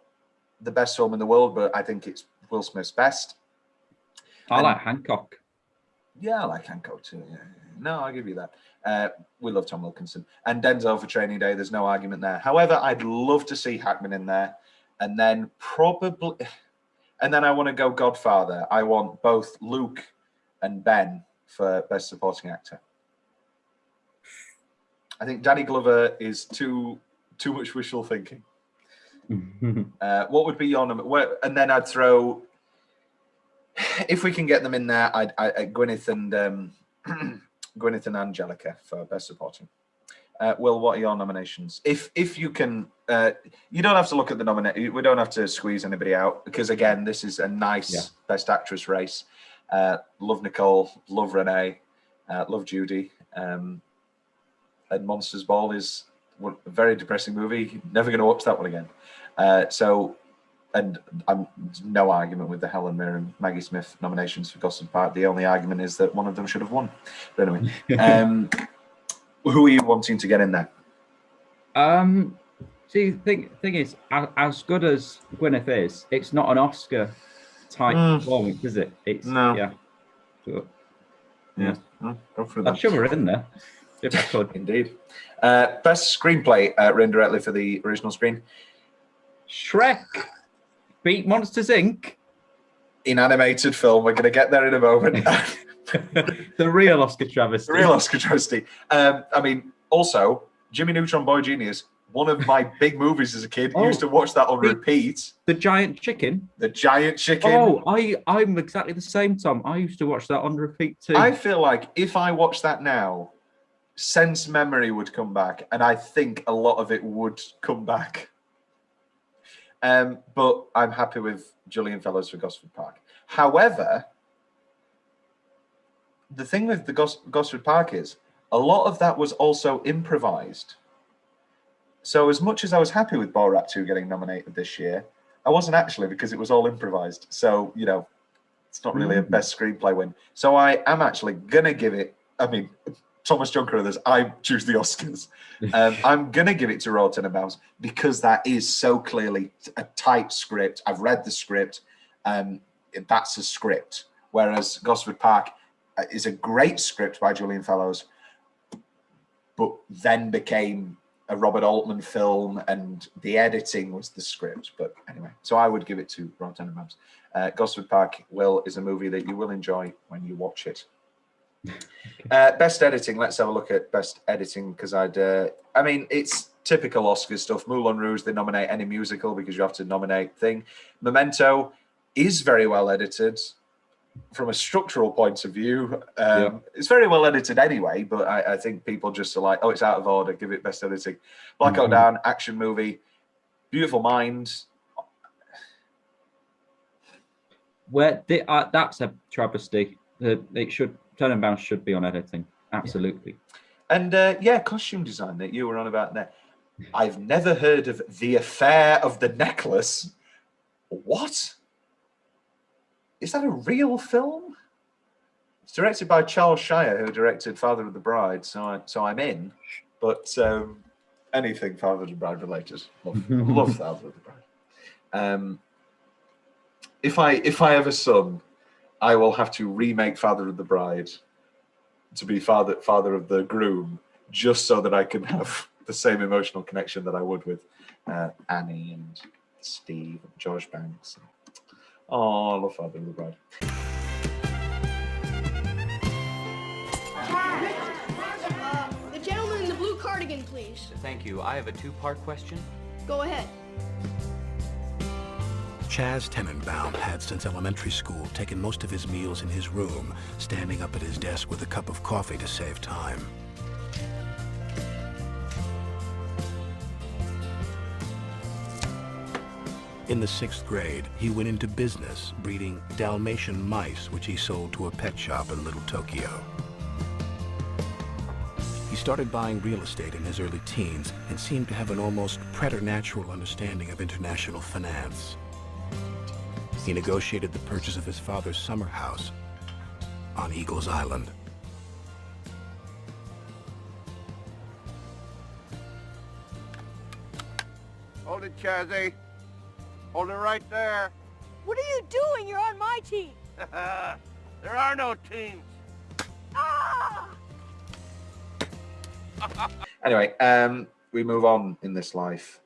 the best film in the world, but I think it's Will Smith's best. I like Hancock. Yeah, I like Hancock too. Yeah. No, I'll give you that. We love Tom Wilkinson. And Denzel for Training Day, there's no argument there. However, I'd love to see Hackman in there. And then I want to go Godfather. I want both Luke and Ben for Best Supporting Actor. I think Danny Glover is too much wishful thinking. What would be your number? And then I'd throw, if we can get them in there, I'd Gwyneth and Angelica for Best Supporting. Will, what are your nominations? If you can, you don't have to look at the nomination. We don't have to squeeze anybody out because again, this is a nice Best Actress race. Love Nicole, love Renee, love Judy. And Monsters Ball is a very depressing movie. Never going to watch that one again. And I'm no argument with the Helen Mirren, Maggie Smith nominations for Gosford Park. The only argument is that one of them should have won. But anyway, who are you wanting to get in there? See, thing is, as good as Gwyneth is, it's not an Oscar type performance, is it? It's no. Yeah. So, Yeah. Go through that. I'd shove her in there if I could. Indeed. Best screenplay written directly for the original screen. Shrek beat Monsters Inc. In animated film. We're going to get there in a moment. The real Oscar travesty. The real Oscar travesty. I mean, also, Jimmy Neutron Boy Genius, one of my big movies as a kid. Used to watch that on repeat. The Giant Chicken. The Giant Chicken. Oh, I'm exactly the same, Tom. I used to watch that on repeat too. I feel like if I watch that now, sense memory would come back, and I think a lot of it would come back. But I'm happy with Julian Fellowes for Gosford Park. However, the thing with the Gosford Park is a lot of that was also improvised. So as much as I was happy with Borat 2 getting nominated this year, I wasn't actually, because it was all improvised. So, you know, it's not really a best screenplay win. So I am actually going to give it, I mean, Thomas John Carruthers, I choose the Oscars. I'm going to give it to Royal Tenenbaums because that is so clearly a tight script. I've read the script. That's a script. Whereas Gosford Park is a great script by Julian Fellowes, but then became a Robert Altman film, and the editing was the script. But anyway, so I would give it to Royal Tenenbaums. Gosford Park is a movie that you will enjoy when you watch it. Best editing. Let's have a look at best editing, because I mean, it's typical Oscar stuff. Moulin Rouge, they nominate any musical because you have to nominate thing. Memento is very well edited from a structural point of view. It's very well edited anyway, but I think people just are like, oh, it's out of order, give it best editing. Black Hawk Down, action movie. Beautiful Mind. That's a travesty. Tenenbaums should be on editing. Absolutely. And costume design that you were on about there. I've never heard of The Affair of the Necklace. What? Is that a real film? It's directed by Charles Shire, who directed Father of the Bride. So I'm in. But anything Father of the Bride related, love Father of the Bride. If I have a son, I will have to remake Father of the Bride to be father of the groom, just so that I can have the same emotional connection that I would with Annie and Steve and George Banks. Oh, I love Father of the Bride. The gentleman in the blue cardigan, please. Thank you. I have a two-part question. Go ahead. Chaz Tenenbaum had, since elementary school, taken most of his meals in his room, standing up at his desk with a cup of coffee to save time. In the 6th grade, he went into business, breeding Dalmatian mice, which he sold to a pet shop in Little Tokyo. He started buying real estate in his early teens and seemed to have an almost preternatural understanding of international finance. He negotiated the purchase of his father's summer house on Eagles Island. Hold it, Chazzy. Hold it right there. What are you doing? You're on my team. There are no teams. Ah! Anyway, we move on in this life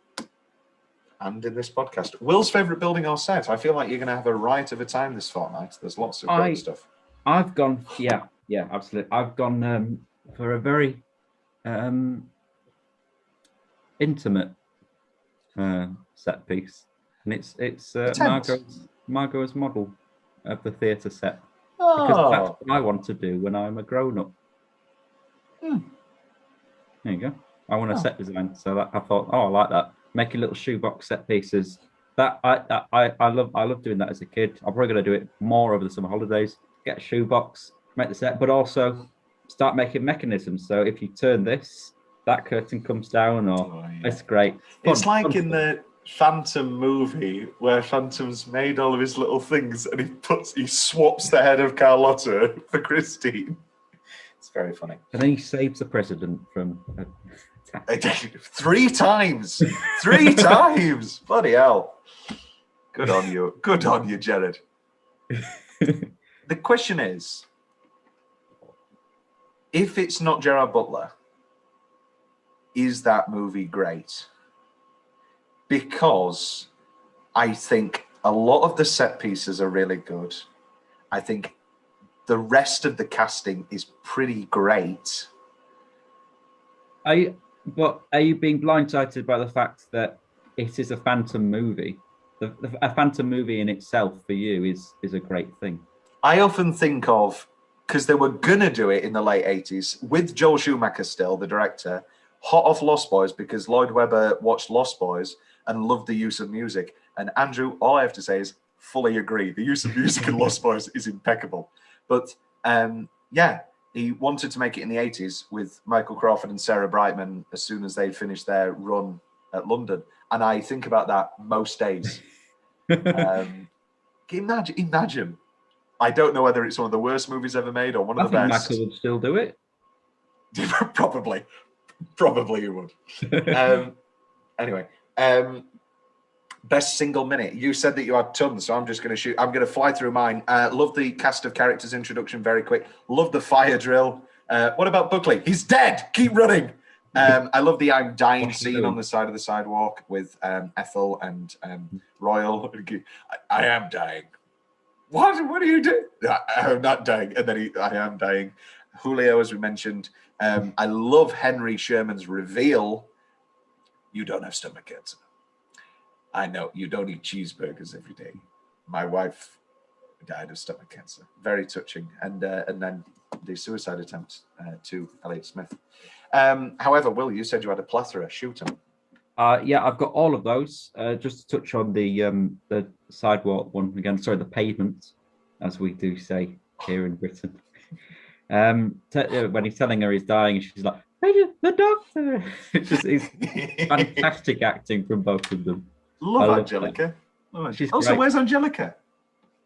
and in this podcast. Will's favourite building or set? I feel like you're going to have a riot of a time this fortnight. There's lots of great stuff. I've gone, yeah, absolutely. I've gone for a very intimate set piece, and it's Margot's model of the theatre set, because that's what I want to do when I'm a grown-up. There you go. I want a set design, so that I thought, I like that. Making little shoebox set pieces. That I love doing that as a kid. I'm probably going to do it more over the summer holidays. get a shoebox, make the set, but also start making mechanisms. So if you turn this, that curtain comes down, or it's great. It's like in the Phantom movie where Phantom's made all of his little things and he swaps the head of Carlotta for Christine. It's very funny. And then he saves the president from 3 times. 3 times. Bloody hell. Good on you. Good on you, Jared. The question is, if it's not Gerard Butler, is that movie great? Because I think a lot of the set pieces are really good. I think the rest of the casting is pretty great. But are you being blindsided by the fact that it is a Phantom movie? A Phantom movie in itself for you is a great thing. I often think of, because they were going to do it in the late 80s with Joel Schumacher still, the director, hot off Lost Boys, because Lloyd Webber watched Lost Boys and loved the use of music. And Andrew, all I have to say is fully agree. The use of music in Lost Boys is impeccable. But yeah, he wanted to make it in the 80s with Michael Crawford and Sarah Brightman as soon as they finished their run at London. And I think about that most days. Imagine. I don't know whether it's one of the worst movies ever made or one of the best. I think Michael would still do it. Probably he would. Anyway, best single minute. You said that you had tons, so I'm just going to shoot. I'm going to fly through mine. Love the cast of characters introduction, very quick. Love the fire drill. What about Buckley? He's dead. Keep running. I love the I'm dying scene on the side of the sidewalk with Ethel and Royal. I am dying. What are you doing? I'm not dying. And then I am dying. Julio, as we mentioned. I love Henry Sherman's reveal. You don't have stomach cancer. I know you don't eat cheeseburgers every day. My wife died of stomach cancer. Very touching. And then the suicide attempt to Elliot Smith. However, Will, you said you had a plethora. Shoot them. Yeah, I've got all of those. Just to touch on the sidewalk one again. Sorry, the pavement, as we do say here in Britain. When he's telling her he's dying, and she's like, "The doctor." It's fantastic acting from both of them. Love Angelica. She's also, great. where's Angelica?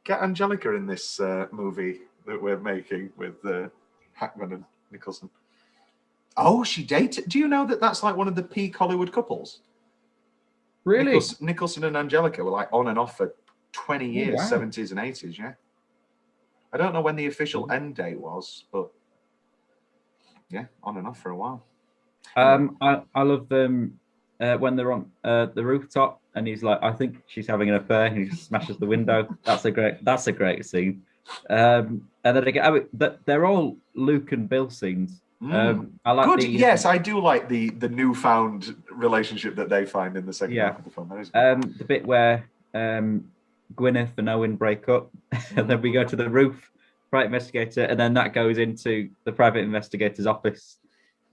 Get Angelica in this movie that we're making with Hackman and Nicholson. Oh, she dated. Do you know that that's like one of the peak Hollywood couples? Really? Nicholson and Angelica were like on and off for 20 years, 70s and 80s, yeah. I don't know when the official end date was, but yeah, on and off for a while. I love them when they're on the rooftop and he's like, I think she's having an affair, and he just smashes the window. That's a great scene. And then again, they're all Luke and Bill scenes. I like good. Yes, I do like the newfound relationship that they find in the second half of the film. That is good. The bit where Gwyneth and Owen break up, and then we go to the roof, private investigator, and then that goes into the private investigator's office,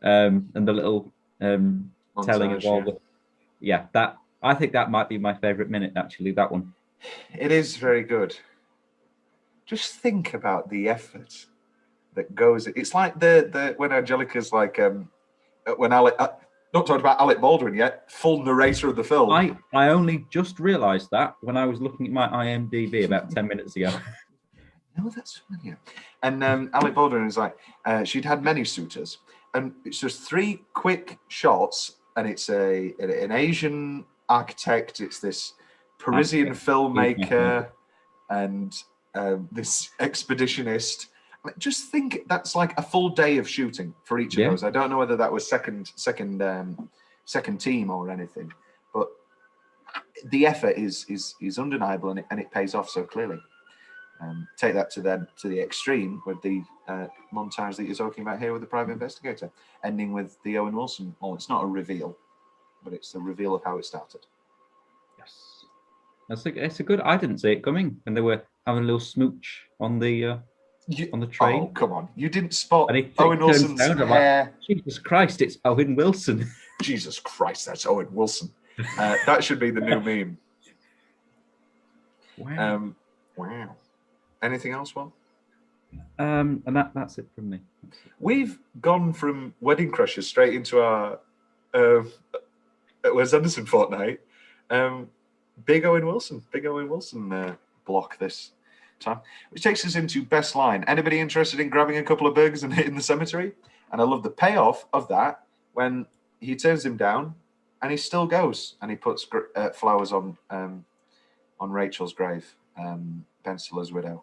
and the little telling of all that. I think that might be my favourite minute, actually, that one. It is very good. Just think about the effort that goes. It's like the when Angelica's like when Alec, not talking about Alec Baldwin yet, full narrator of the film. I only just realised that when I was looking at my IMDb about 10 minutes ago. No, that's familiar. And Alec Baldwin is like, she'd had many suitors, and it's just 3 quick shots, and it's an Asian architect. It's this Parisian filmmaker, and this expeditionist. Just think that's like a full day of shooting for each of those. I don't know whether that was second team or anything, but the effort is undeniable, and it pays off so clearly. Take that to the extreme with the montage that you're talking about here with the private investigator, ending with the Owen Wilson. Well, it's not a reveal, but it's the reveal of how it started. Yes, it's a good. I didn't see it coming when they were having a little smooch on the train. Oh, come on. You didn't spot Owen Wilson's hair. Like, Jesus Christ, it's Owen Wilson. Jesus Christ, that's Owen Wilson. That should be the new meme. Wow. Wow. Anything else, Will? And that's it from me. We've gone from Wedding Crashers straight into our Wes Anderson fortnight. Big Owen Wilson block this time, which takes us into best line. Anybody interested in grabbing a couple of burgers and hitting the cemetery? And I love the payoff of that when he turns him down and he still goes and he puts flowers on Rachel's grave, Ben Stiller's widow,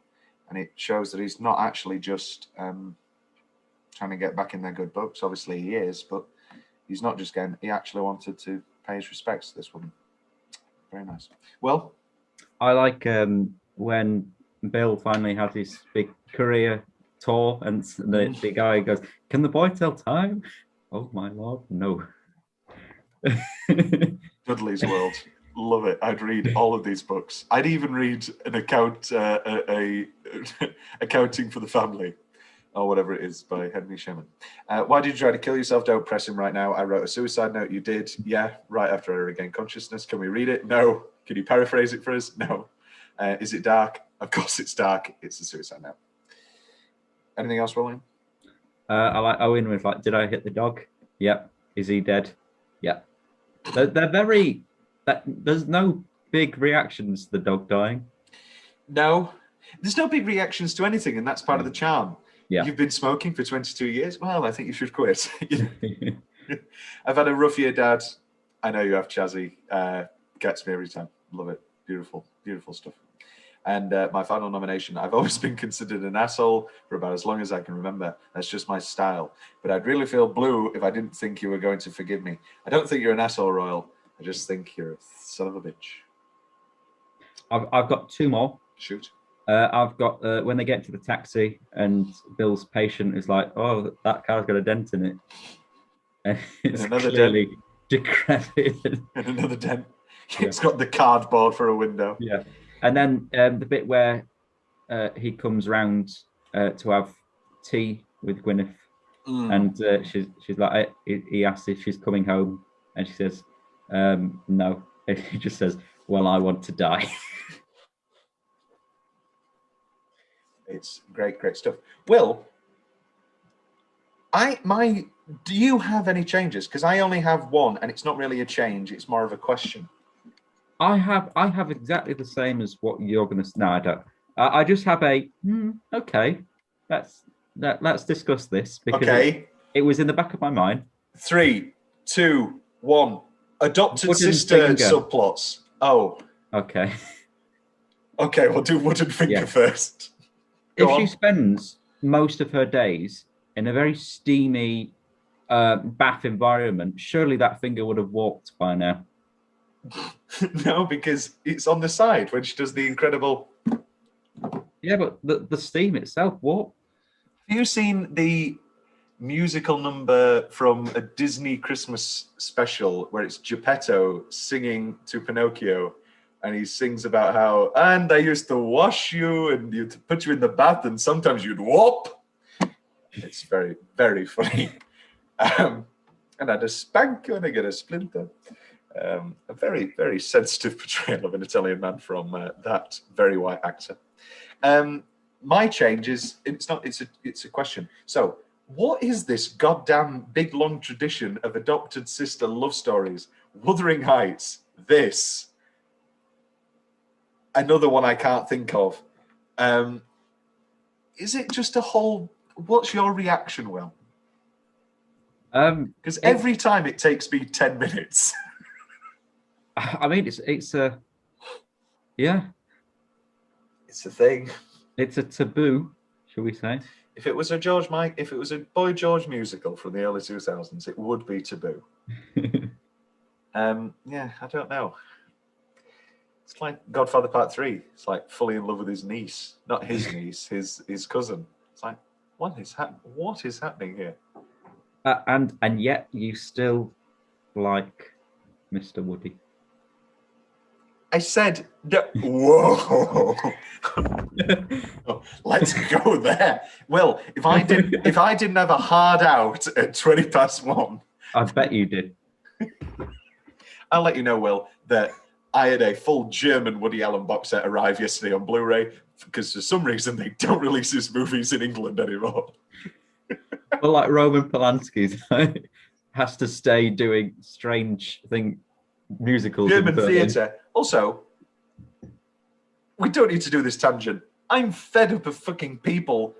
and it shows that he's not actually just trying to get back in their good books. Obviously he is, but he's not just going. He actually wanted to pay his respects to this woman. Very nice. Well, I like when Bill finally had his big career tour and the guy goes, "Can the boy tell time?" Oh my lord, no. Dudley's World. Love it. I'd read all of these books. I'd even read an accounting for the family, or whatever it is, by Henry Sherman. Why did you try to kill yourself? Don't press him right now. I wrote a suicide note. You did? Yeah, right after I regained consciousness. Can we read it? No. Can you paraphrase it for us? No. Is it dark? Of course it's dark. It's a suicide note. Anything else, William? I like Owen with like, did I hit the dog? Yep. Is he dead? Yep. They're very... There's no big reactions to the dog dying. No. There's no big reactions to anything, and that's part of the charm. Yeah. You've been smoking for 22 years? Well, I think you should quit. I've had a rough year, Dad. I know you have, Chazzy. Gets me every time. Love it. Beautiful, beautiful stuff. And my final nomination, I've always been considered an asshole for about as long as I can remember. That's just my style. But I'd really feel blue if I didn't think you were going to forgive me. I don't think you're an asshole, Royal. I just think you're a son of a bitch. I've got two more. Shoot. I've got when they get to the taxi and Bill's patient is like, "Oh, that car's got a dent in it." And it's another clearly dent. Decrepit. And another dent. It's got the cardboard for a window. Yeah. And then the bit where he comes round to have tea with Gwyneth, and she's like, he asks if she's coming home, and she says, "No." And he just says, "Well, I want to die." It's great, great stuff. Will, do you have any changes? Because I only have one, and it's not really a change; it's more of a question. I have exactly the same as what you're going to. No, I don't. I just have a. Okay, let's discuss this because it was in the back of my mind. 3, 2, 1. Adopted sister subplots. Oh. Okay. Okay, we'll do wooden finger first. If she spends most of her days in a very steamy bath environment, surely that finger would have walked by now. No, because it's on the side when she does the incredible... Yeah, but the steam itself, what? Have you seen the musical number from a Disney Christmas special where it's Geppetto singing to Pinocchio, and he sings about how, and I used to wash you and you'd put you in the bath and sometimes you'd whoop. It's very, very funny. And I'd a spank and I get a splinter. A very, very sensitive portrayal of an Italian man from that very white actor. My change is, it's a question. So, what is this goddamn big long tradition of adopted sister love stories? Wuthering Heights, this. Another one I can't think of. Is it just a whole... What's your reaction, Will? Because every time it takes me 10 minutes. I mean, it's a... Yeah. It's a thing. It's a taboo, shall we say? If it was a Boy George musical from the early 2000s, it would be taboo. Yeah, I don't know. It's like Godfather Part 3. It's like fully in love with his niece, not his niece, his cousin. It's like, what is happening here? And yet you still like Mr. Woody. I said, no. Whoa! Let's go there. Well, if I didn't have a hard out at 1:20. I bet you did. I'll let you know, Will, that I had a full German Woody Allen box set arrive yesterday on Blu-ray because for some reason they don't release his movies in England anymore. Well, like Roman Polanski has to stay doing strange musicals. German theatre. Also, we don't need to do this tangent. I'm fed up of fucking people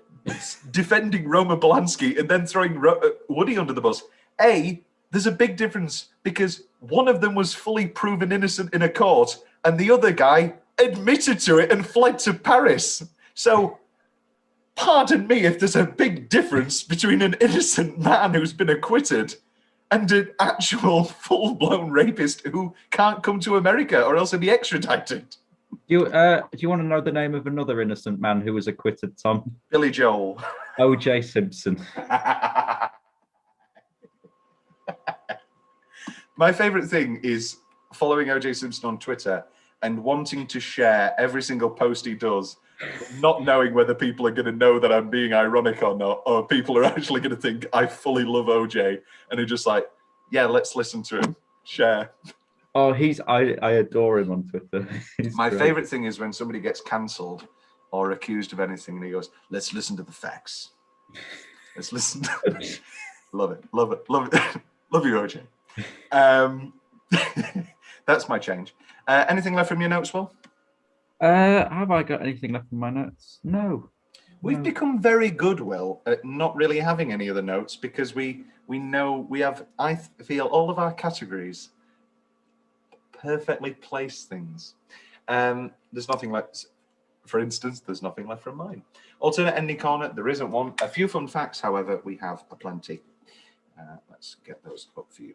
defending Roman Polanski and then throwing Woody under the bus. There's a big difference because one of them was fully proven innocent in a court and the other guy admitted to it and fled to Paris. So, pardon me if there's a big difference between an innocent man who's been acquitted and an actual full-blown rapist who can't come to America or else he'll be extradited. Do you want to know the name of another innocent man who was acquitted, Tom? Billy Joel. O.J. Simpson. My favourite thing is following O.J. Simpson on Twitter and wanting to share every single post he does, not knowing whether people are going to know that I'm being ironic or not, or people are actually going to think I fully love O.J. and are just like, yeah, let's listen to him. Share. Oh, I adore him on Twitter. My favourite thing is when somebody gets cancelled or accused of anything and he goes, let's listen to the facts. Let's listen to Love it. Love it. Love it. Love you, OJ. That's my change. Anything left from your notes, Will? Have I got anything left from my notes? No. We've become very good, Will, at not really having any other notes because we know we have, I feel, all of our categories perfectly placed things. There's nothing left. For instance, there's nothing left from mine. Alternate ending corner, there isn't one. A few fun facts, however, we have aplenty. Let's get those up for you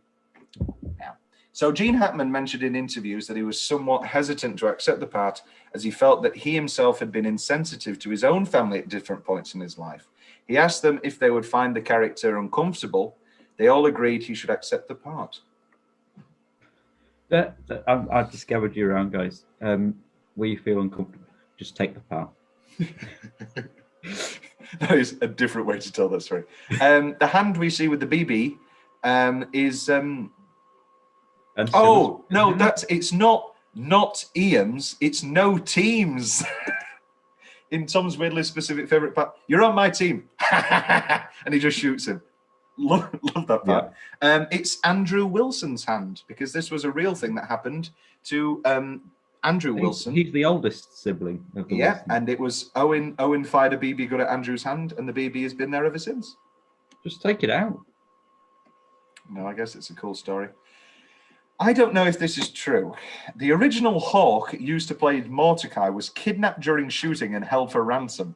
now. So Gene Hackman mentioned in interviews that he was somewhat hesitant to accept the part as he felt that he himself had been insensitive to his own family at different points in his life. He asked them if they would find the character uncomfortable. They all agreed he should accept the part. I discovered you around, guys. Where you feel uncomfortable, just take the part. That is a different way to tell that story. The hand we see with the BB is... oh, no, it's not Ian's, it's no teams. In Tom's weirdly specific favourite part, you're on my team. And he just shoots him. Love that part. Yeah. It's Andrew Wilson's hand, because this was a real thing that happened to Andrew Wilson. He's the oldest sibling of the Wilsons. And it was Owen fired a BB gun at Andrew's hand, and the BB has been there ever since. Just take it out. No, I guess it's a cool story. I don't know if this is true. The original Hawk used to play Mordecai was kidnapped during shooting and held for ransom.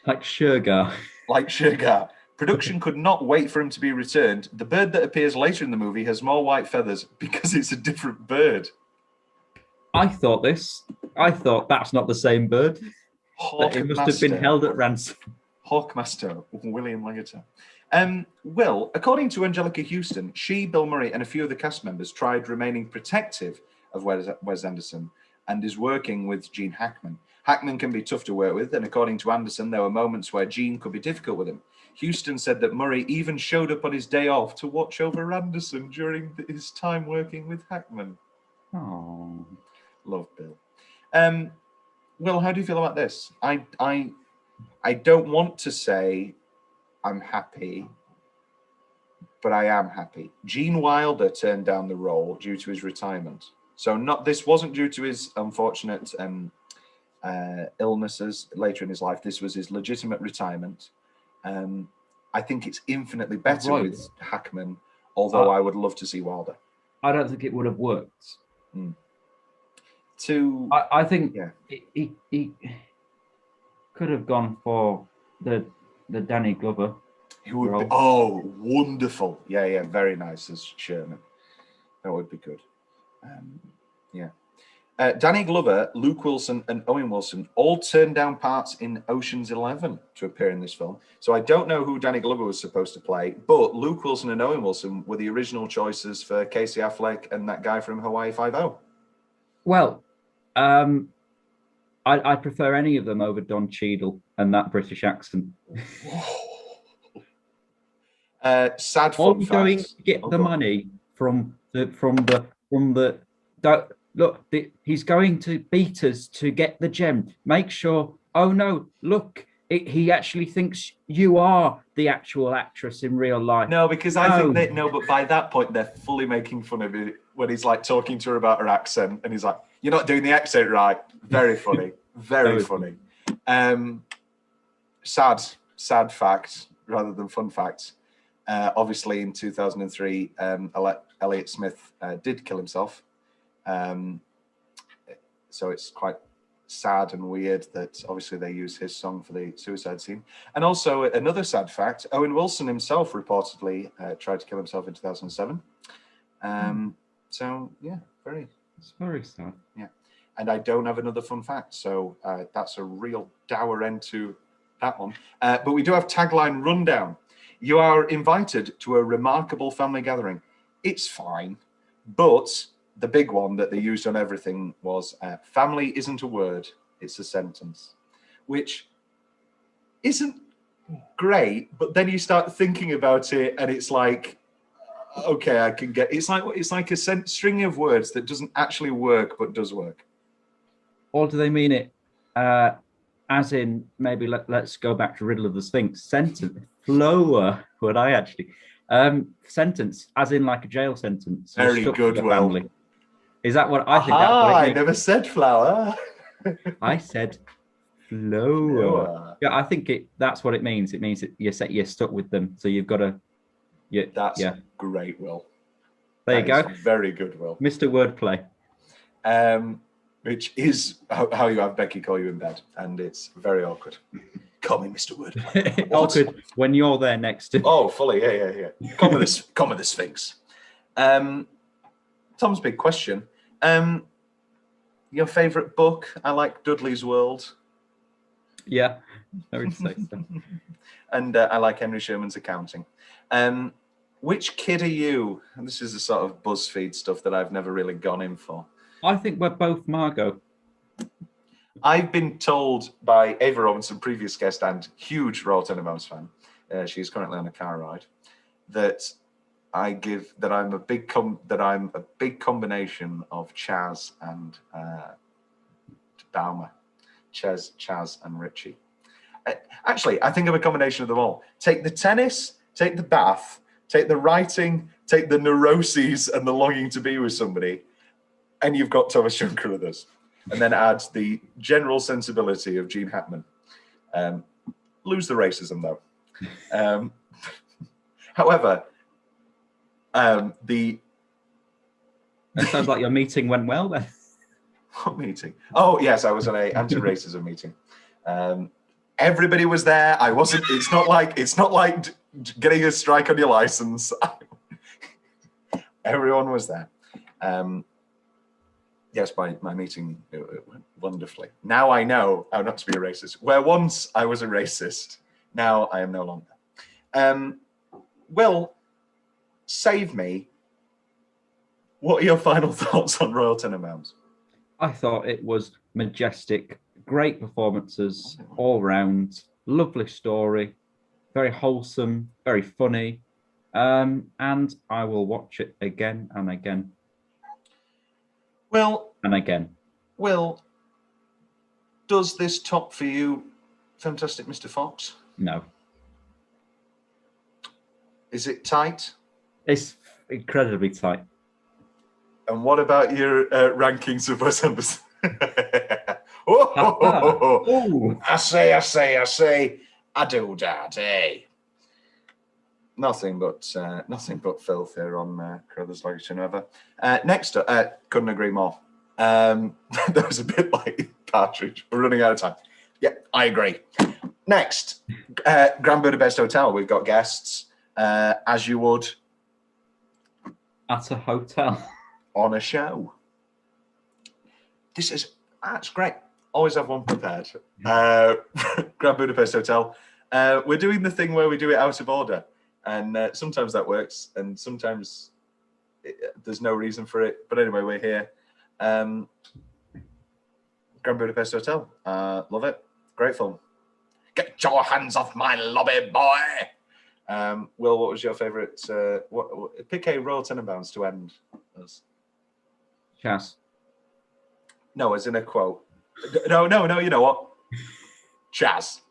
Like Shergar. Like Shergar. Production could not wait for him to be returned. The bird that appears later in the movie has more white feathers because it's a different bird. I thought that's not the same bird. It must have been held at ransom. Hawkmaster, William Leggetter. Will, according to Angelica Houston, she, Bill Murray, and a few of the cast members tried remaining protective of Wes Anderson and is working with Gene Hackman. Hackman can be tough to work with, and according to Anderson, there were moments where Gene could be difficult with him. Houston said that Murray even showed up on his day off to watch over Anderson during his time working with Hackman. Oh, love Bill. Will, how do you feel about this? I don't want to say I'm happy, but I am happy. Gene Wilder turned down the role due to his retirement. So this wasn't due to his unfortunate illnesses later in his life. This was his legitimate retirement. I think it's infinitely better with Hackman, although I would love to see Wilder. I don't think it would have worked. I think he could have gone for the Danny Glover. Who would be, oh, wonderful. Yeah, very nice as Sherman. That would be good. Danny Glover, Luke Wilson, and Owen Wilson all turned down parts in Ocean's 11 to appear in this film. So I don't know who Danny Glover was supposed to play, but Luke Wilson and Owen Wilson were the original choices for Casey Affleck and that guy from Hawaii Five-0. Well, I prefer any of them over Don Cheadle and that British accent. Sad Are fun we going facts. to get the money from the look, he's going to beat us to get the gem. Make sure. Oh no, look, he actually thinks you are the actual actress in real life. No, because I think they no, but by that point they're fully making fun of it when he's like talking to her about her accent, and he's like, "You're not doing the accent right." Very funny, very funny. Sad fact rather than fun fact. Obviously, in 2003, Elliot Smith did kill himself. So it's quite sad and weird that obviously they use his song for the suicide scene. And also another sad fact, Owen Wilson himself reportedly tried to kill himself in 2007. So yeah, it's very sad. Yeah. And I don't have another fun fact. So that's a real dour end to that one. But we do have tagline rundown. You are invited to a remarkable family gathering. It's fine, but the big one that they used on everything was family isn't a word, it's a sentence, which isn't great, but then you start thinking about it and it's like, okay, I can get, it's like a string of words that doesn't actually work, but does work. Or do they mean it as in, maybe let's go back to Riddle of the Sphinx, sentence, flower, would I actually, sentence, as in like a jail sentence. Very good, Will. Family. Is that what I think? That's what it I means. never said flower. I said flower. Yeah, I think that's what it means. It means that you're stuck with them, so you've got to. That's great, Will. There you go. Very good, Will. Mr. Wordplay. Which is how you have Becky call you in bed, and it's very awkward. Call me Mr. Wordplay. Awkward when you're there next to. Oh, fully, yeah. Come with the Sphinx. Tom's big question. Your favourite book? I like Dudley's World. Yeah, I would say so. And I like Henry Sherman's Accounting. Which kid are you? And this is the sort of BuzzFeed stuff that I've never really gone in for. I think we're both Margot. I've been told by Ava Robinson, previous guest and huge Royal Tenenbaums fan, she's currently on a car ride, that I'm a big combination of Chaz and Baumer, Chaz and Richie. Actually, I think I'm a combination of them all. Take the tennis, take the bath, take the writing, take the neuroses and the longing to be with somebody, and you've got Thomas John Carruthers. And then add the general sensibility of Gene Hackman. Lose the racism, though. However, It sounds like your meeting went well then. What meeting? Oh, yes, I was on a anti-racism meeting. Everybody was there. I wasn't. It's not like getting a strike on your license. Everyone was there. Yes, my meeting it went wonderfully. Now I know how not to be a racist. Where once I was a racist, now I am no longer. Will, save me. What are your final thoughts on Royal Tenenbaums? I thought it was majestic, great performances all round, lovely story, very wholesome, very funny, and I will watch it again and again. And again. Will, does this top for you, Fantastic Mr. Fox? No. Is it tight? It's incredibly tight. And what about your rankings of Wes Anderson? Oh, I say, I do that, eh? Nothing but filth here on Carruthers, Leggetter Whoever. Next up, couldn't agree more. That was a bit like Partridge. We're running out of time. Yeah, I agree. Next, Grand Budapest Hotel. We've got guests, as you would. At a hotel. On a show. That's great. Always have one prepared. Grand Budapest Hotel. We're doing the thing where we do it out of order. And sometimes that works, and sometimes there's no reason for it. But anyway, we're here. Grand Budapest Hotel. Love it. Great film. Get your hands off my lobby, boy. Will, what was your favourite? Pick a Royal Tenenbaums to end us. Chaz. No, as in a quote. No, you know what? Chaz.